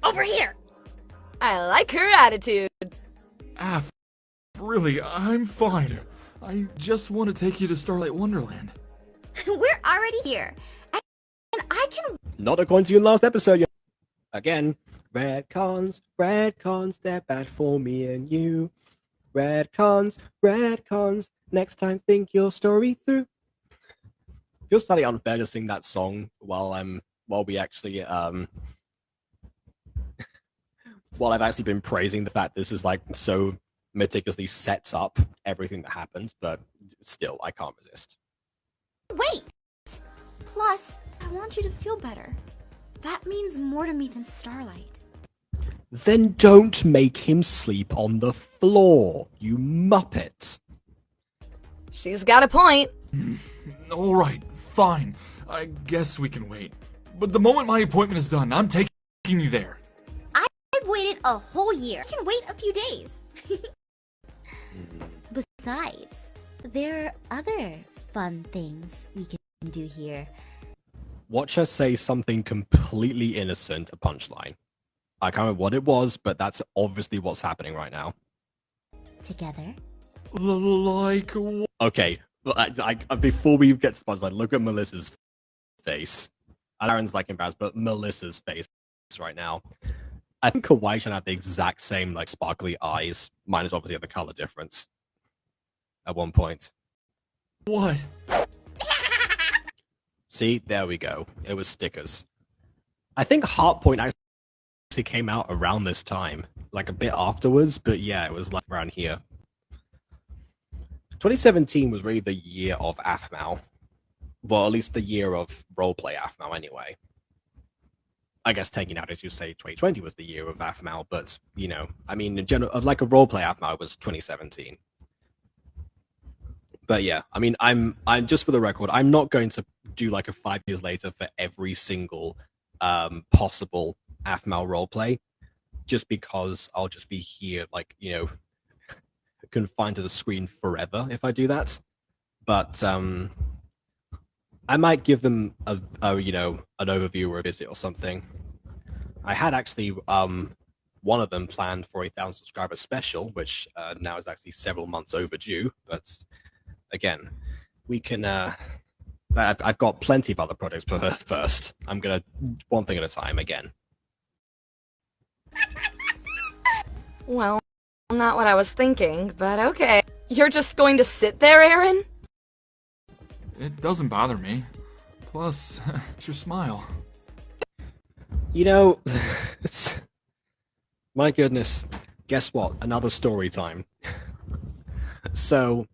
over here. I like her attitude. Really, I'm fine. I just want to take you to Starlight Wonderland. We're already here. And I can... Not according to your last episode yet. Again, retcons, they're bad for me and you. Retcons, next time think your story through. Feels slightly unfair to sing that song while we actually while I've actually been praising the fact this is like so meticulously sets up everything that happens, but still I can't resist. Wait! Plus, I want you to feel better. That means more to me than Starlight. Then don't make him sleep on the floor, you muppet. She's got a point. All right, fine. I guess we can wait. But the moment my appointment is done, I'm taking you there. I've waited a whole year. I can wait a few days. Besides, there are other fun things we can do here. Watch her say something completely innocent, a punchline. I can't remember what it was, but that's obviously what's happening right now. Together? Like... Okay, before we get to the punchline, look at Melissa's face. And Aaron's like embarrassed, but Melissa's face right now. I think Kawaii-chan had the exact same like sparkly eyes, minus obviously the color difference. At one point. What? See, there we go. It was stickers. I think Heartpoint actually came out around this time, like a bit afterwards, but yeah, it was like around here. 2017 was really the year of AFMAO. Well, at least the year of roleplay AFMAO anyway. I guess taking out, as you say, 2020 was the year of AFMAO, but, you know, I mean, in general, like a roleplay AFMAO was 2017. But yeah, I mean, I'm just for the record, I'm not going to do like a 5 years later for every single possible AFMAO roleplay, just because I'll just be here, like, you know, confined to the screen forever if I do that. But I might give them a you know, an overview or a visit or something. I had actually one of them planned for a 1,000 subscriber special, which now is actually several months overdue. But again, we can. I've got plenty of other projects first. I'm gonna one thing at a time again. Well, not what I was thinking, but okay. You're just going to sit there, Aaron? It doesn't bother me. Plus, it's your smile. You know, my goodness. Guess what? Another story time. So,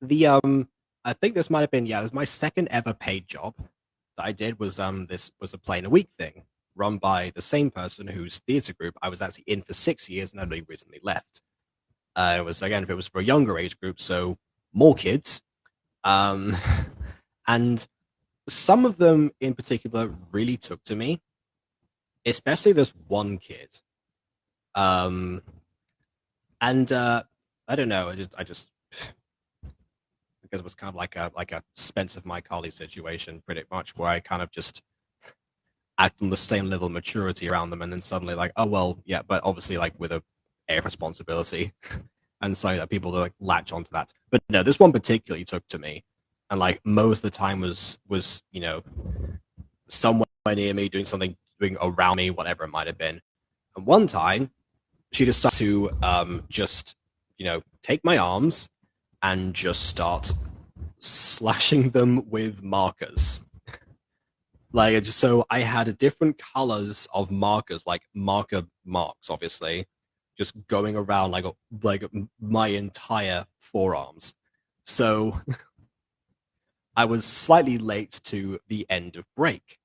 I think this might have been, it was my second ever paid job that I did was this was a play in a week thing run by the same person whose theatre group I was actually in for 6 years and had only recently left. It was, again, if it was for a younger age group, so more kids. And some of them in particular really took to me, especially this one kid. And I don't know, I just because it was kind of like a Spencer of my colleague situation, pretty much, where I kind of just act on the same level of maturity around them, and then suddenly like, oh well, yeah, but obviously like with a air of responsibility, and so that people like latch onto that. But no, this one particularly took to me, and like most of the time was you know, somewhere near me, doing something, doing around me, whatever it might have been. And one time, she decided to just, you know, take my arms and just start slashing them with markers. Like, just so I had different colors of markers, like marker marks, obviously, just going around like my entire forearms. So I was slightly late to the end of break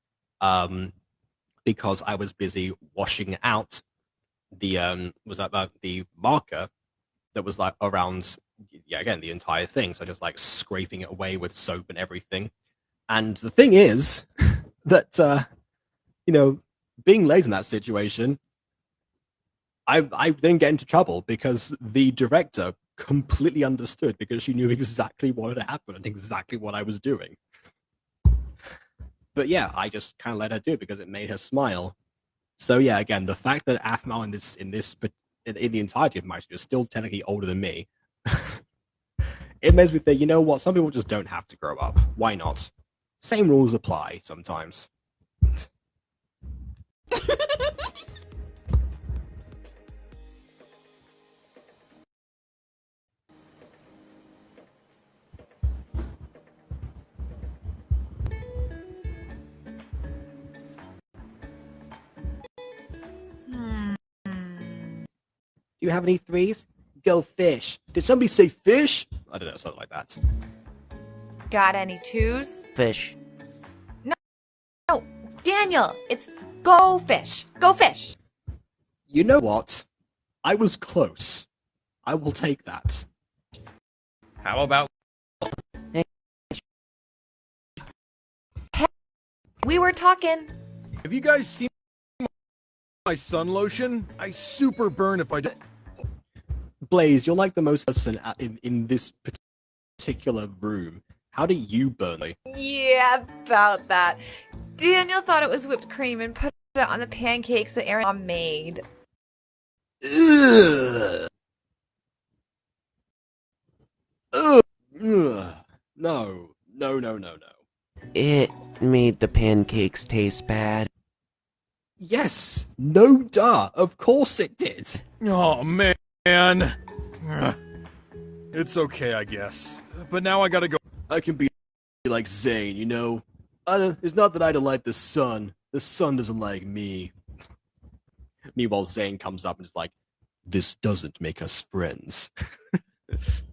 because I was busy washing out was that about the marker that was like around, yeah, again, the entire thing. So just like scraping it away with soap and everything. And the thing is that being late in that situation, I didn't get into trouble because the director completely understood because she knew exactly what had happened and exactly what I was doing. But yeah, I just kind of let her do it because it made her smile. So yeah, again, the fact that Aphmau in the entirety of MyStreet is still technically older than me, it makes me think, you know what? Some people just don't have to grow up. Why not? Same rules apply sometimes. Do you have any threes? Go fish. Did somebody say fish? I don't know, something like that. Got any twos? Fish. No, Daniel, it's go fish. Go fish. You know what? I was close. I will take that. How about... We were talking. Have you guys seen my sun lotion? I super burn if I don't. Blaze, you're like the most person in this particular room. How do you burn? Yeah, about that. Daniel thought it was whipped cream and put it on the pancakes that Aaron made. Ugh. Ugh. Ugh. No. It made the pancakes taste bad. Yes. No duh. Of course it did. Oh, man. It's okay, I guess. But now I gotta go. I can be like Zane, you know? It's not that I don't like the sun. The sun doesn't like me. Meanwhile, Zane comes up and is like, this doesn't make us friends.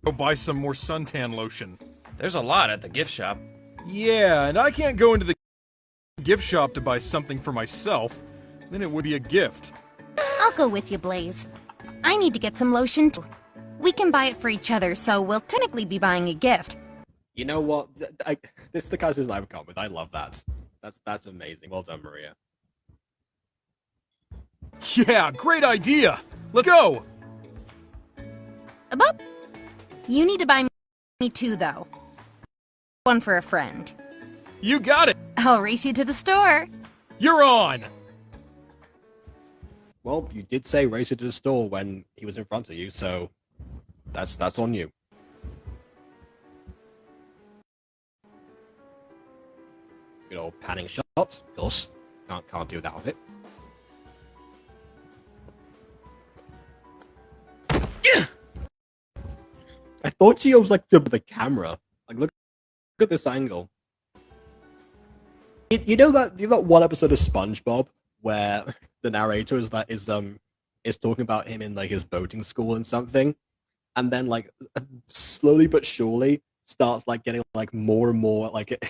Go buy some more suntan lotion. There's a lot at the gift shop. Yeah, and I can't go into the gift shop to buy something for myself. Then it would be a gift. I'll go with you, Blaze. I need to get some lotion too. We can buy it for each other, so we'll technically be buying a gift. You know what? This is the kind of I would come with. I love that. That's amazing. Well done, Maria. Yeah, great idea! Let's go! About. You need to buy me two, though. One for a friend. You got it! I'll race you to the store. You're on! Well, you did say race it to the store when he was in front of you, so that's on you. Good old panning shot. Of course, can't do that with it. I thought she was like good with the camera. Like, look at this angle. You know that one episode of SpongeBob where the narrator is talking about him in like his boating school and something, and then like slowly but surely starts like getting like more and more like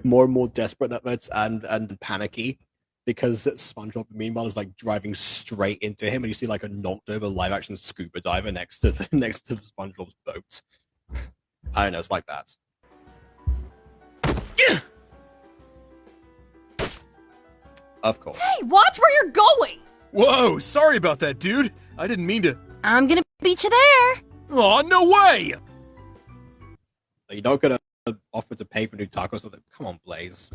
more and more desperate and panicky because SpongeBob meanwhile is like driving straight into him, and you see like a knocked over live action scuba diver next to SpongeBob's boat. I don't know, it's like that. Of course. Hey, watch where you're going! Whoa, sorry about that, dude. I didn't mean to. I'm gonna beat you there. Aw, no way! You're not gonna offer to pay for new tacos? Come on, Blaze.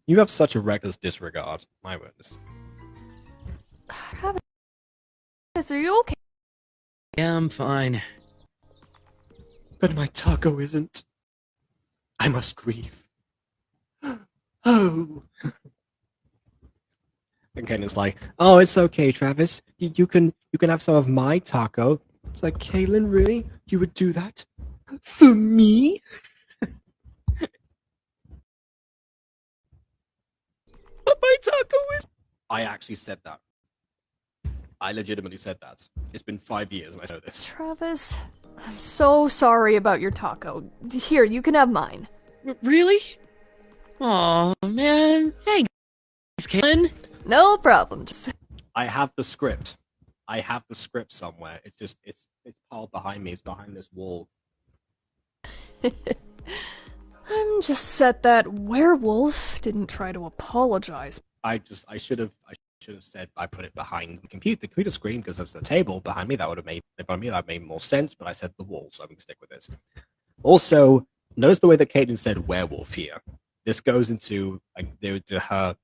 You have such a reckless disregard. My witness. Travis, are you okay? Yeah, I'm fine. But my taco isn't. I must grieve. Oh. And Caitlin's like, oh, it's okay, Travis. You can have some of my taco. It's like, Caitlin, really? You would do that? For me? But my taco is... I actually said that. I legitimately said that. It's been 5 years and I know this. Travis, I'm so sorry about your taco. Here, you can have mine. Really? Aw, man. Thanks, Caitlin. No problem. I have the script. I have the script somewhere. It's just it's piled behind me. It's behind this wall. I'm just set that werewolf didn't try to apologize. I should have said I put it behind the computer screen because there's the table behind me. That would have made more sense. But I said the wall, so I'm gonna stick with this. Also, notice the way that Caitlin said werewolf here. This goes into her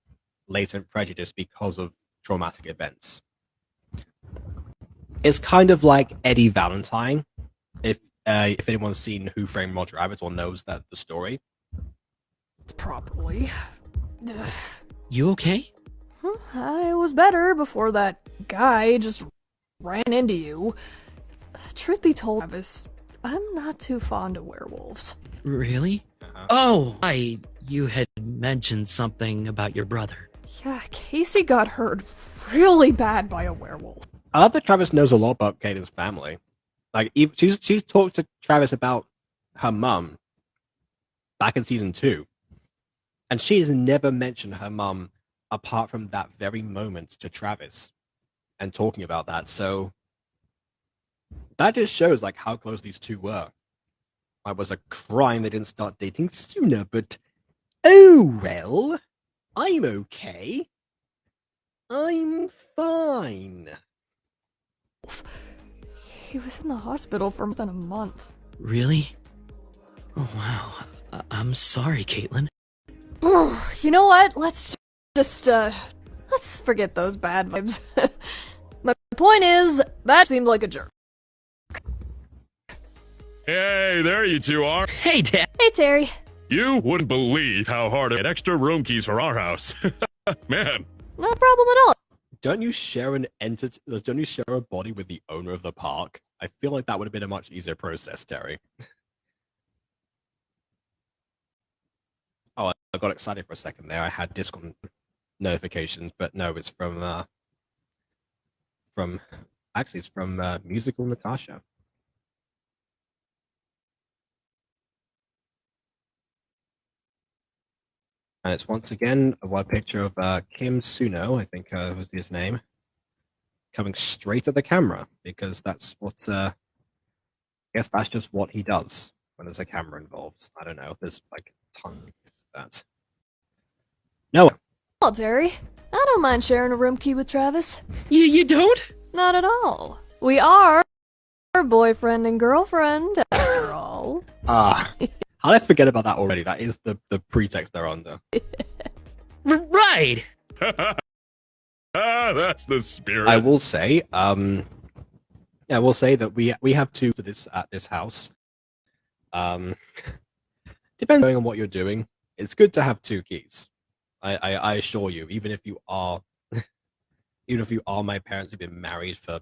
latent prejudice because of traumatic events. It's kind of like Eddie Valentine, if anyone's seen Who Framed Roger Rabbit or knows that the story. Probably. You okay? I was better before that guy just ran into you. Truth be told, Travis, I'm not too fond of werewolves. Really? Oh, you had mentioned something about your brother. Yeah, Casey got hurt really bad by a werewolf. I love that Travis knows a lot about Caitlin's family. Like, she's talked to Travis about her mum back in season 2. And she has never mentioned her mum apart from that very moment to Travis and talking about that. So that just shows like how close these two were. It was a crime they didn't start dating sooner, but oh well, I'm okay. I'm fine. He was in the hospital for more than a month. Really? Oh, wow. I'm sorry, Caitlin. You know what? Let's just, let's forget those bad vibes. My point is, that seemed like a jerk. Hey, there you two are. Hey, Dad. Hey, Terry. You wouldn't believe how hard I get extra room keys for our house. Man. No problem at all. Don't you share an entity? Don't you share a body with the owner of the park? I feel like that would have been a much easier process, Terry. Oh, I got excited for a second there. I had Discord notifications, but no, it's from Musical Natasha. And it's once again a web picture of Kim Suno, I think was his name, coming straight at the camera because that's what I guess that's just what he does when there's a camera involved. I don't know. There's like a ton of that. No. Well, Terry, I don't mind sharing a room key with Travis. You don't? Not at all. We are boyfriend and girlfriend, after all. How did I forget about that already? That is the pretext they're under. Right. That's the spirit. I will say, that we have two to this at this house. Depending on what you're doing, it's good to have two keys. I assure you, even if you are my parents who've been married for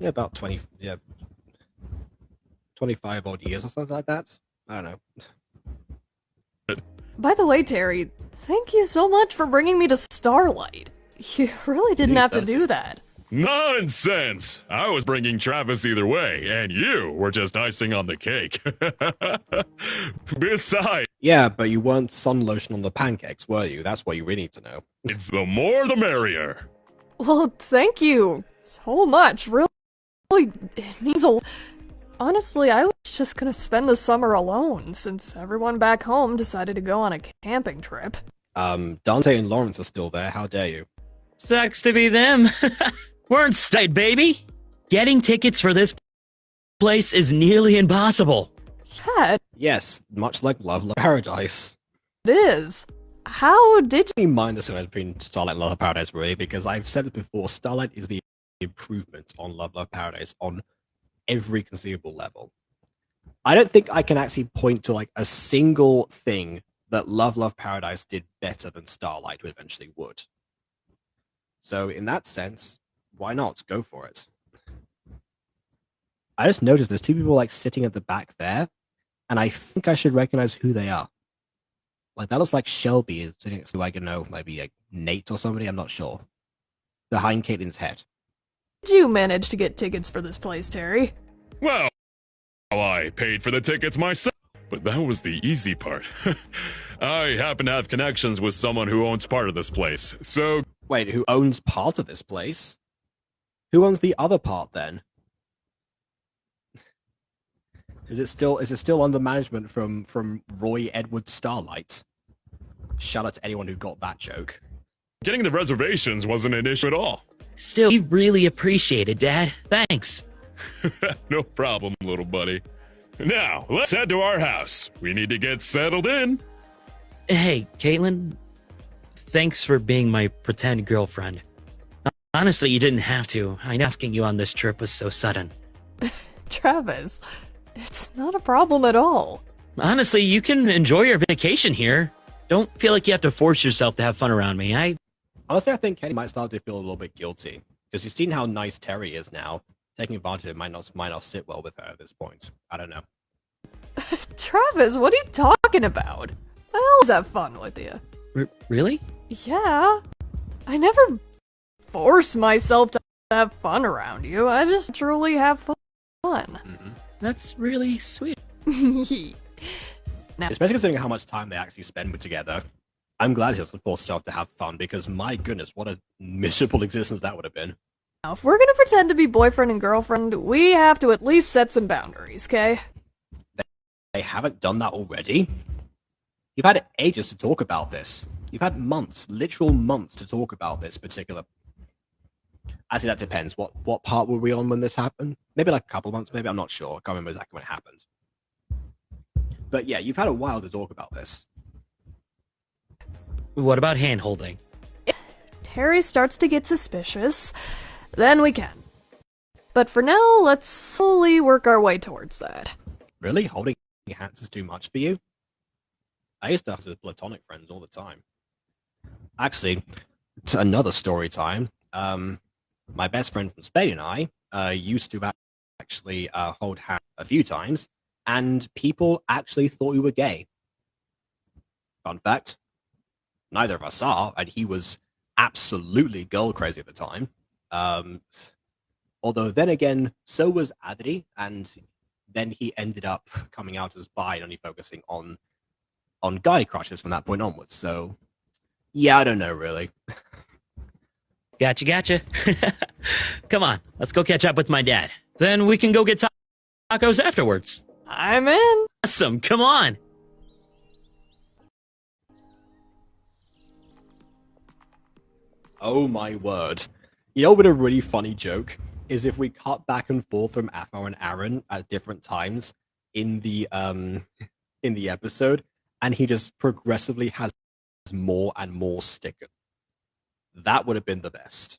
about 25 odd years or something like that. I don't know. By the way, Terry, thank you so much for bringing me to Starlight. You really didn't have to do that. Nonsense! I was bringing Travis either way, and you were just icing on the cake. Besides... Yeah, but you weren't sun lotion on the pancakes, were you? That's what you really need to know. It's the more the merrier. Well, thank you so much. Really, it means a lot. Honestly, I was just gonna spend the summer alone, since everyone back home decided to go on a camping trip. Dante and Lawrence are still there, how dare you? Sucks to be them. We're in state, baby. Getting tickets for this place is nearly impossible. Chad? Yes, much like Love Paradise. It is. How did you mind the difference between Starlight and Love Paradise, really? Because I've said it before, Starlight is the improvement on Love Paradise on every conceivable level. I don't think I can actually point to like a single thing that Love Paradise did better than Starlight eventually would. So in that sense, why not? Go for it. I just noticed there's two people like sitting at the back there, and I think I should recognize who they are. Like that looks like Shelby is sitting next to, I don't know, maybe like Nate or somebody, I'm not sure. Behind Caitlin's head. Did you manage to get tickets for this place, Terry? Well, I paid for the tickets myself. But that was the easy part. I happen to have connections with someone who owns part of this place, so... Wait, who owns part of this place? Who owns the other part, then? Is it still under management from Roy Edward Starlight? Shout out to anyone who got that joke. Getting the reservations wasn't an issue at all. Still, we really appreciate it, Dad. Thanks. No problem, little buddy. Now, let's head to our house. We need to get settled in. Hey, Caitlin. Thanks for being my pretend girlfriend. Honestly, you didn't have to. I know asking you on this trip was so sudden. Travis, it's not a problem at all. Honestly, you can enjoy your vacation here. Don't feel like you have to force yourself to have fun around me. Honestly, I think Kenny might start to feel a little bit guilty. Because you've seen how nice Terry is now. Taking advantage of it might not sit well with her at this point. I don't know. Travis, what are you talking about? I always have fun with you. Really? Yeah. I never force myself to have fun around you. I just truly have fun. Mm-hmm. That's really sweet. Now, especially considering how much time they actually spend together. I'm glad he doesn't force himself to have fun, because my goodness, what a miserable existence that would have been. now, if we're gonna pretend to be boyfriend and girlfriend, we have to at least set some boundaries, okay? They haven't done that already? You've had ages to talk about this. You've had months, literal months to talk about this particular... Actually, that depends. What part were we on when this happened? Maybe like a couple of months, maybe, I'm not sure. I can't remember exactly when it happened. But yeah, you've had a while to talk about this. What about hand-holding? If Terry starts to get suspicious, then we can. But for now, let's slowly work our way towards that. Really? Holding hands is too much for you? I used to have with platonic friends all the time. Actually, to another story time, my best friend from Spain and I used to actually hold hands a few times, and people actually thought we were gay. Fun fact, neither of us are, and he was absolutely girl crazy at the time. Although then again, so was Adri, and then he ended up coming out as bi and only focusing on guy crushes from that point onwards. So, yeah, I don't know, really. Gotcha. Come on, let's go catch up with my dad. Then we can go get tacos afterwards. I'm in. Awesome, come on. Oh my word. You know what a really funny joke is if we cut back and forth from Aphmau and Aaron at different times in the episode, and he just progressively has more and more stickers. That would have been the best.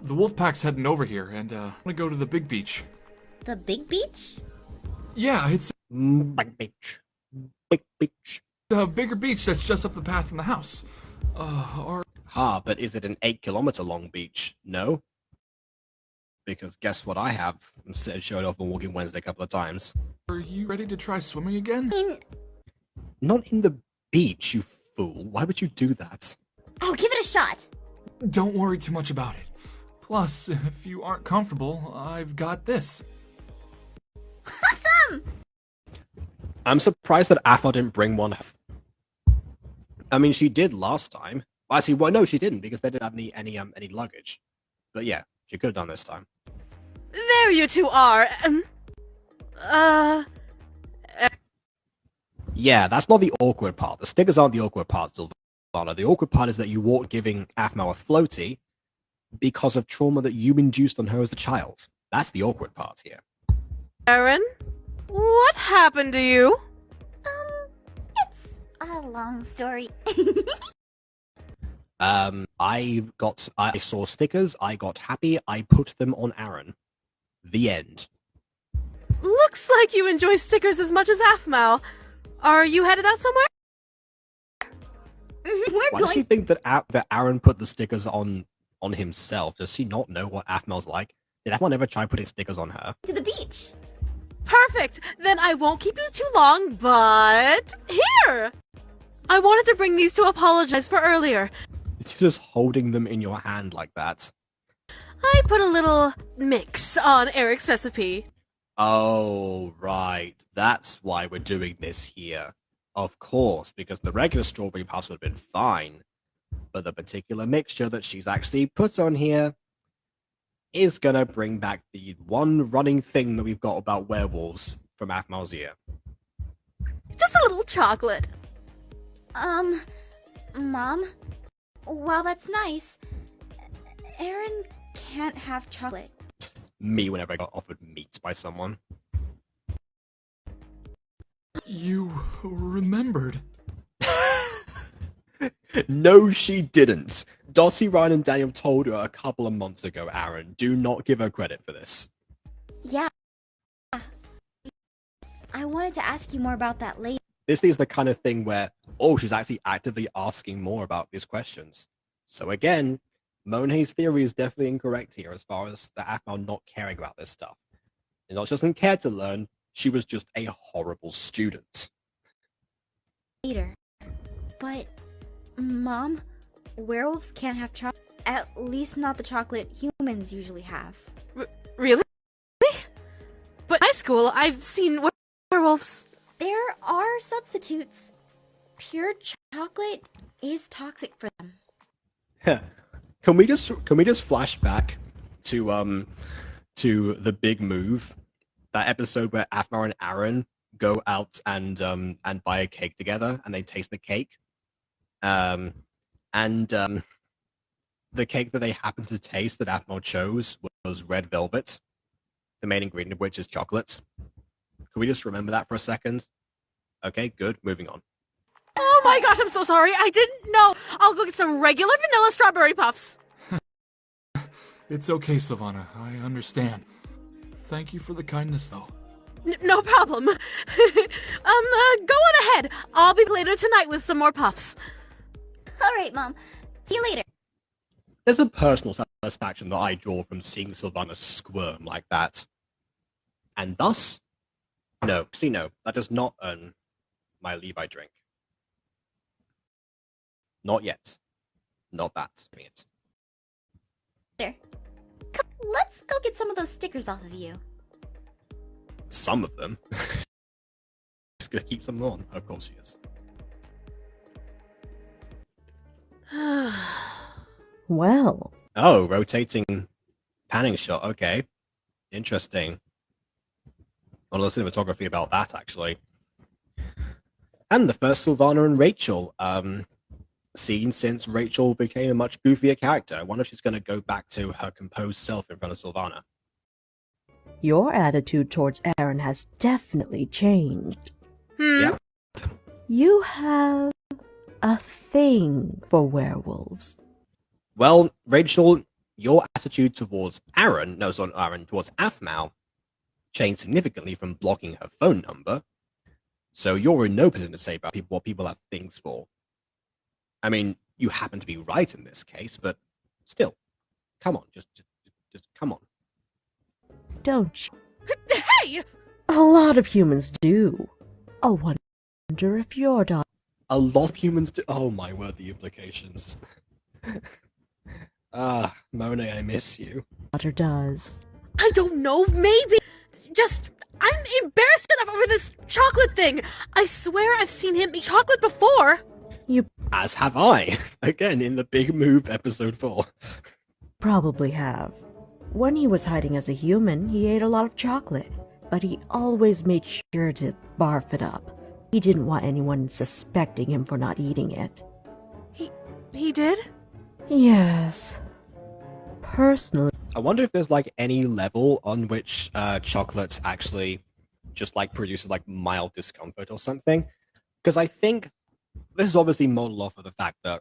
The Wolfpack's heading over here, and I want to go to the big beach. The big beach? Yeah, it's Big beach. Big beach. a bigger beach that's just up the path from the house. But is it an 8-kilometer long beach? No. Because guess what I have? I'm showed off on Walking Wednesday a couple of times. Are you ready to try swimming again? Not in the beach, you fool. Why would you do that? Oh, give it a shot. Don't worry too much about it. Plus, if you aren't comfortable, I've got this. Awesome! I'm surprised that Aphmau didn't bring one. I mean, she did last time. Well, actually, well, no, she didn't, because they didn't have any luggage. But yeah, she could have done this time. There you two are. Yeah, that's not the awkward part. The stickers aren't the awkward part, Sylvana. The awkward part is that you weren't giving Aphmau a floaty because of trauma that you induced on her as a child. That's the awkward part here. Aaron, what happened to you? It's a long story. I saw stickers, I got happy, I put them on Aaron. The end. Looks like you enjoy stickers as much as Aphmau. Are you headed out somewhere? Why does she think that Aaron put the stickers on himself? Does she not know what Aphmau's like? Did Aphmau ever try putting stickers on her? To the beach. Perfect. Then I won't keep you too long, but... Here! I wanted to bring these to apologize for earlier. You're just holding them in your hand like that. I put a little mix on Eric's recipe. Oh, right. That's why we're doing this here. Of course, because the regular strawberry puffs would have been fine. But the particular mixture that she's actually put on here is gonna bring back the one running thing that we've got about werewolves from Aphmal's ear. Just a little chocolate. Mom? While that's nice, Aaron can't have chocolate. Me whenever I got offered meat by someone. You remembered. No, she didn't. Dottie, Ryan, and Daniel told her a couple of months ago, Aaron. Do not give her credit for this. Yeah. I wanted to ask you more about that later. This is the kind of thing where, oh, she's actually actively asking more about these questions. So again, Monet's theory is definitely incorrect here as far as the Aphmau not caring about this stuff. And not just didn't care to learn, she was just a horrible student. Later. But, Mom, werewolves can't have chocolate. At least not the chocolate humans usually have. Really? But in high school, I've seen werewolves. There are substitutes. Pure chocolate is toxic for them. Can we just flash back to the big move, that episode where Aphmar and Aaron go out and buy a cake together and they taste the cake, and the cake that they happen to taste that Aphmar chose was red velvet, the main ingredient of which is chocolate. Can we just remember that for a second? Okay, good. Moving on. Oh my gosh, I'm so sorry. I didn't know. I'll go get some regular vanilla strawberry puffs. It's okay, Savannah. I understand. Thank you for the kindness, though. No problem. Go on ahead. I'll be later tonight with some more puffs. All right, Mom. See you later. There's a personal satisfaction that I draw from seeing Savannah squirm like that. And thus, no, that does not earn my Levi drink. Not yet. Not that. Yet. There. Come, let's go get some of those stickers off of you. Some of them. Just gonna keep some on. Of course she is. Well. Oh, rotating panning shot. Okay. Interesting. A lot of cinematography about that, actually. And the first Sylvana and Rachel scene since Rachel became a much goofier character. I wonder if she's going to go back to her composed self in front of Sylvana. Your attitude towards Aaron has definitely changed. Yep. You have a thing for werewolves. Well, Rachel, your attitude towards towards Aphmau changed significantly from blocking her phone number. So you're in no position to say about what people have things for. I mean, you happen to be right in this case, but still, come on, just come on. Don't you? Hey! A lot of humans do. I wonder if your daughter... A lot of humans do. Oh my word, the implications. Monet, I miss you. Daughter does. I don't know, maybe. I'm embarrassed enough over this chocolate thing. I swear I've seen him eat chocolate before. As have I. Again, in the Big Move episode 4. Probably have. When he was hiding as a human, he ate a lot of chocolate, but he always made sure to barf it up. He didn't want anyone suspecting him for not eating it. He did? Yes. Personally, I wonder if there's like any level on which chocolate actually just like produces like mild discomfort or something. Because I think this is obviously modeled off of the fact that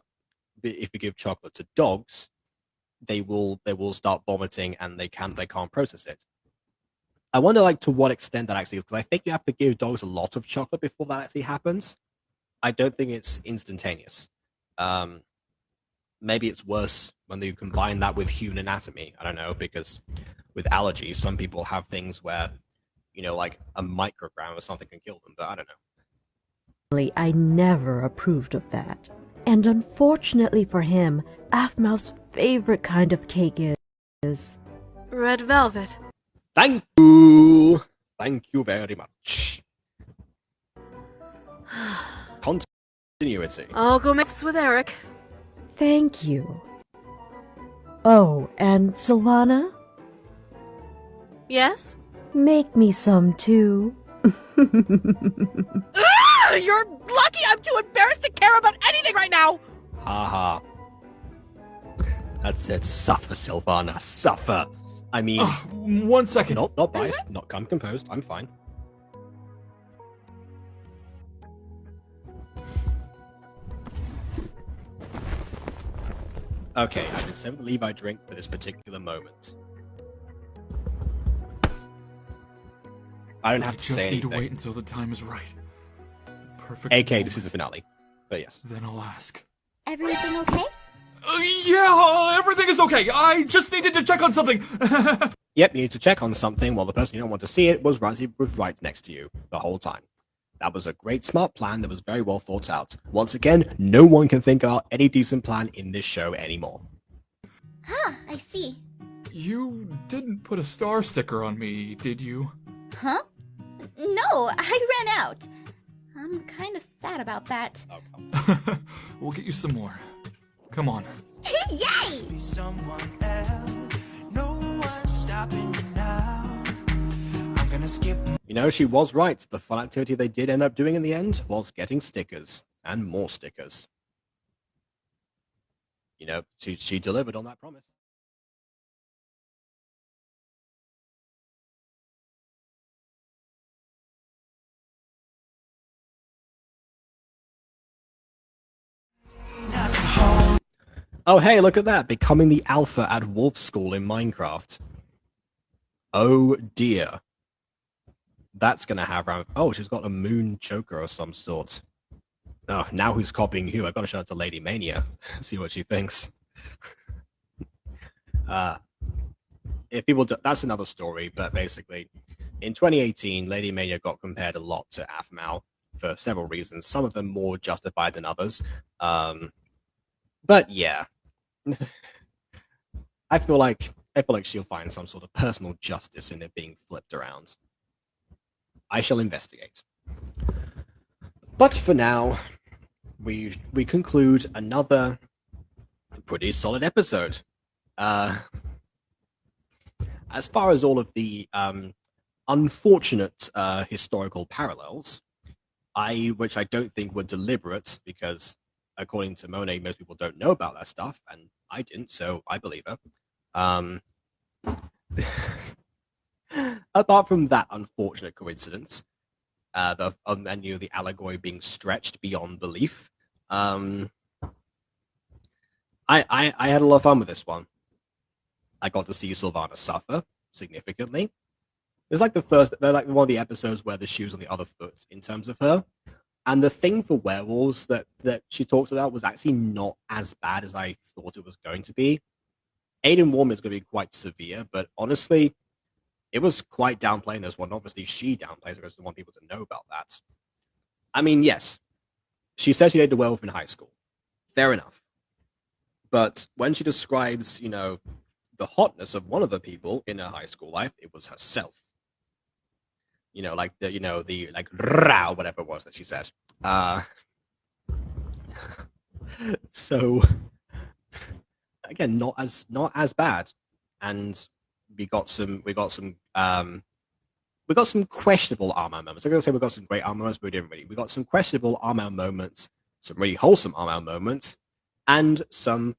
if you give chocolate to dogs, they will start vomiting and they can't process it. I wonder like to what extent that actually is, because I think you have to give dogs a lot of chocolate before that actually happens. I don't think it's instantaneous. Maybe it's worse when you combine that with human anatomy. I don't know, because with allergies, some people have things where, like a microgram or something can kill them, but I don't know. I never approved of that. And unfortunately for him, Aphmau's favorite kind of cake is... Red velvet. Thank you! Thank you very much. Continuity. I'll go mix with Eric. Thank you. Oh, and Sylvana? Yes? Make me some too. You're lucky I'm too embarrassed to care about anything right now! Haha. That's it. Suffer, Sylvana. Suffer. I mean... 1 second. Not biased. I'm composed. I'm fine. Okay, I can save the leave I drink for this particular moment. I don't have to say anything. I just need to wait until the time is right. Perfect. AK, this is the finale. But yes. Then I'll ask. Everything okay? Yeah, everything is okay. I just needed to check on something. Yep, you need to check on something while the person you don't want to see it was right next to you the whole time. That was a great, smart plan that was very well thought out. Once again, no one can think about any decent plan in this show anymore. Huh, I see. You didn't put a star sticker on me, did you? Huh? No, I ran out. I'm kind of sad about that. We'll get you some more. Come on. Yay! You know, she was right. The fun activity they did end up doing in the end was getting stickers. And more stickers. You know, she delivered on that promise. Oh, hey, look at that. Becoming the alpha at Wolf School in Minecraft. Oh, dear. That's going to have... Oh, she's got a moon choker of some sort. Oh, now who's copying who? I've got to show it to Lady Mania. See what she thinks. If people do, that's another story, but basically, in 2018, Lady Mania got compared a lot to Aphmau for several reasons. Some of them more justified than others. But yeah, I feel like she'll find some sort of personal justice in it being flipped around. I shall investigate. But for now, we conclude another pretty solid episode. As far as all of the unfortunate historical parallels, which I don't think were deliberate, because according to Monet, most people don't know about that stuff, and I didn't, so I believe her. Apart from that unfortunate coincidence, the allegory being stretched beyond belief, I had a lot of fun with this one. I got to see Sylvana suffer significantly. It's like they're like one of the episodes where the shoe's on the other foot in terms of her. And the thing for werewolves that she talked about was actually not as bad as I thought it was going to be. Aiden Warm is going to be quite severe, but honestly, it was quite downplaying this one. Obviously, she downplays because they want people to know about that. I mean, yes, she said she dated a werewolf in high school. Fair enough. But when she describes, the hotness of one of the people in her high school life, it was herself. Like rah, whatever it was that she said. So again, not as bad. And we got some questionable armor moments. I'm gonna say we got some great armor moments, but we didn't really. We got some questionable armor moments, some really wholesome armor moments, and some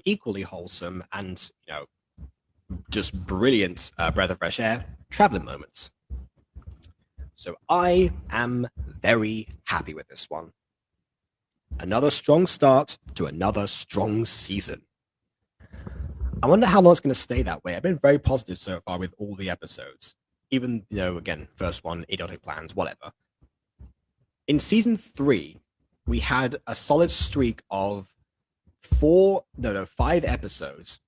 equally wholesome and just brilliant breath of fresh air traveling moments. So I am very happy with this one. Another strong start to another strong season. I wonder how long it's going to stay that way. I've been very positive so far with all the episodes. Even, again, first one, idiotic plans, whatever. In season 3, we had a solid streak of 5 episodes.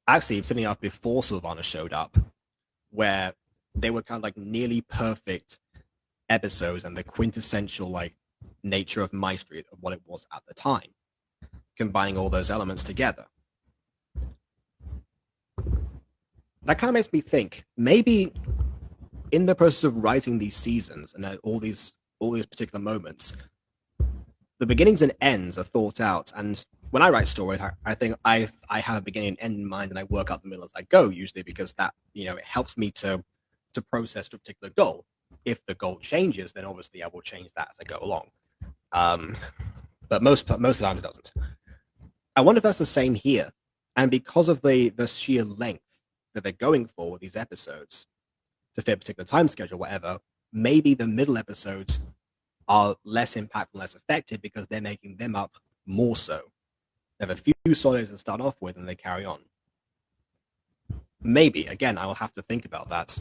Actually, funny enough, before Sylvana showed up, where they were kind of like nearly perfect episodes and the quintessential like nature of MyStreet of what it was at the time, combining all those elements together. That kind of makes me think maybe in the process of writing these seasons and all these particular moments, the beginnings and ends are thought out. And when I write stories, I think I have a beginning and end in mind, and I work out the middle as I go, usually because that, you know, it helps me to process a particular goal. If the goal changes, then obviously I will change that as I go along. But most of the time it doesn't. I wonder if that's the same here. And because of the sheer length that they're going for with these episodes to fit a particular time schedule, whatever, maybe the middle episodes are less impactful, less effective because they're making them up more so. They have a few solids to start off with and they carry on. Maybe, again, I will have to think about that.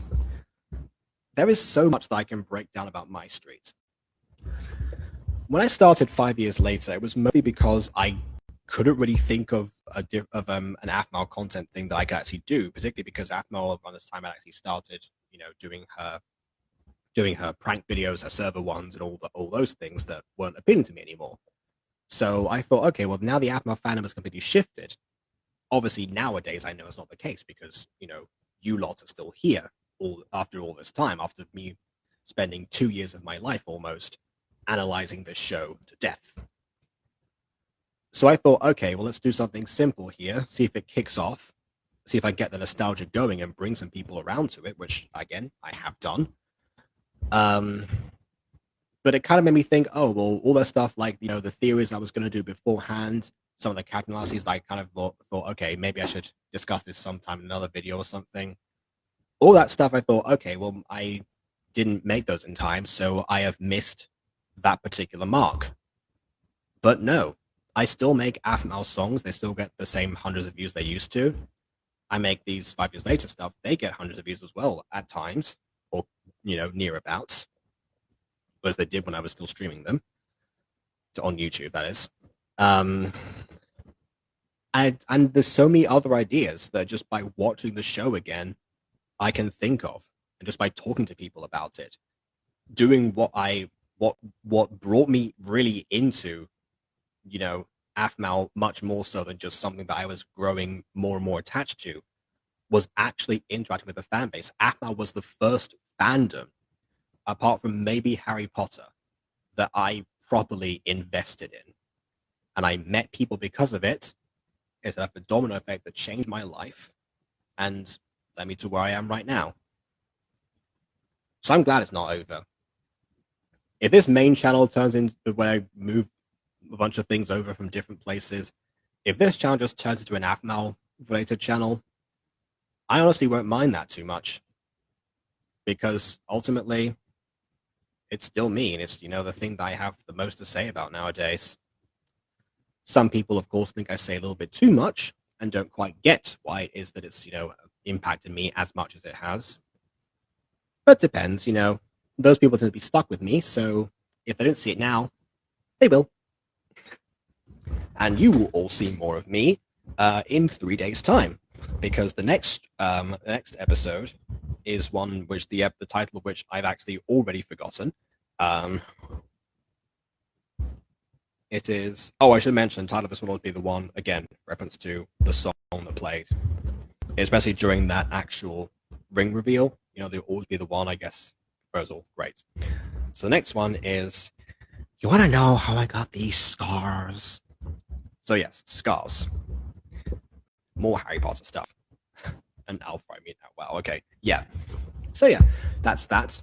There is so much that I can break down about MyStreet. When I started 5 years later, it was mostly because I couldn't really think of an Aphmau content thing that I could actually do, particularly because Aphmau around this time had actually started, you know, doing her prank videos, her server ones, and all those things that weren't appealing to me anymore. So I thought, okay, well now the Aphmau fandom has completely shifted. Obviously nowadays I know it's not the case because, you know, you lot are still here after all this time, after me spending 2 years of my life almost analyzing this show to death. So I thought, okay, well, let's do something simple here, see if it kicks off, see if I get the nostalgia going and bring some people around to it, which, again, I have done. But it kind of made me think, oh, well, all that stuff, like, you know, the theories I was going to do beforehand, some of the character analyses, I kind of thought, okay, maybe I should discuss this sometime in another video or something. All that stuff, I thought, okay, well, I didn't make those in time, so I have missed that particular mark. But no, I still make Aphmau songs. They still get the same hundreds of views they used to. I make these 5 years later stuff. They get hundreds of views as well at times, or, you know, nearabouts, as they did when I was still streaming them on YouTube, that is. And there's so many other ideas that just by watching the show again, I can think of, and just by talking to people about it, doing what brought me really into, you know, Aphmau much more so than just something that I was growing more and more attached to, was actually interacting with the fan base. Aphmau was the first fandom, apart from maybe Harry Potter, that I properly invested in. And I met people because of it. It's a domino effect that changed my life and led me to where I am right now. So I'm glad it's not over. If this main channel turns into when I move a bunch of things over from different places, if this channel just turns into an Aphmau related channel, I honestly won't mind that too much. Because ultimately, it's still me, and it's, you know, the thing that I have the most to say about nowadays. Some people, of course, think I say a little bit too much and don't quite get why it is that it's, you know, impacted me as much as it has. But it depends, you know. Those people tend to be stuck with me, so if they don't see it now, they will. And you will all see more of me in 3 days' time, because the next episode is one which the title of which I've actually already forgotten. It is. Oh, I should mention the title of this one will be the one, again, reference to the song that played, especially during that actual ring reveal. You know, they'll always be the one, I guess. Proposal, great. So the next one is, you want to know how I got these scars? So yes, scars. More Harry Potter stuff. And Alpha, I mean, wow, okay, yeah. So yeah, that's that.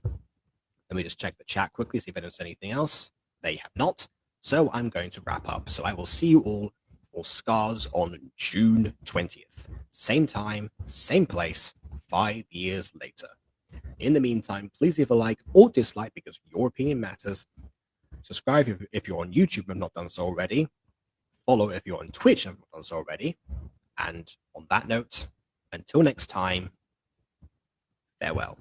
Let me just check the chat quickly, see if anyone's said anything else. They have not. So I'm going to wrap up. So I will see you all for Scars on June 20th. Same time, same place, 5 years later. In the meantime, please leave a like or dislike because your opinion matters. Subscribe if you're on YouTube and have not done so already. Follow if you're on Twitch and have not done so already. And on that note, until next time, farewell.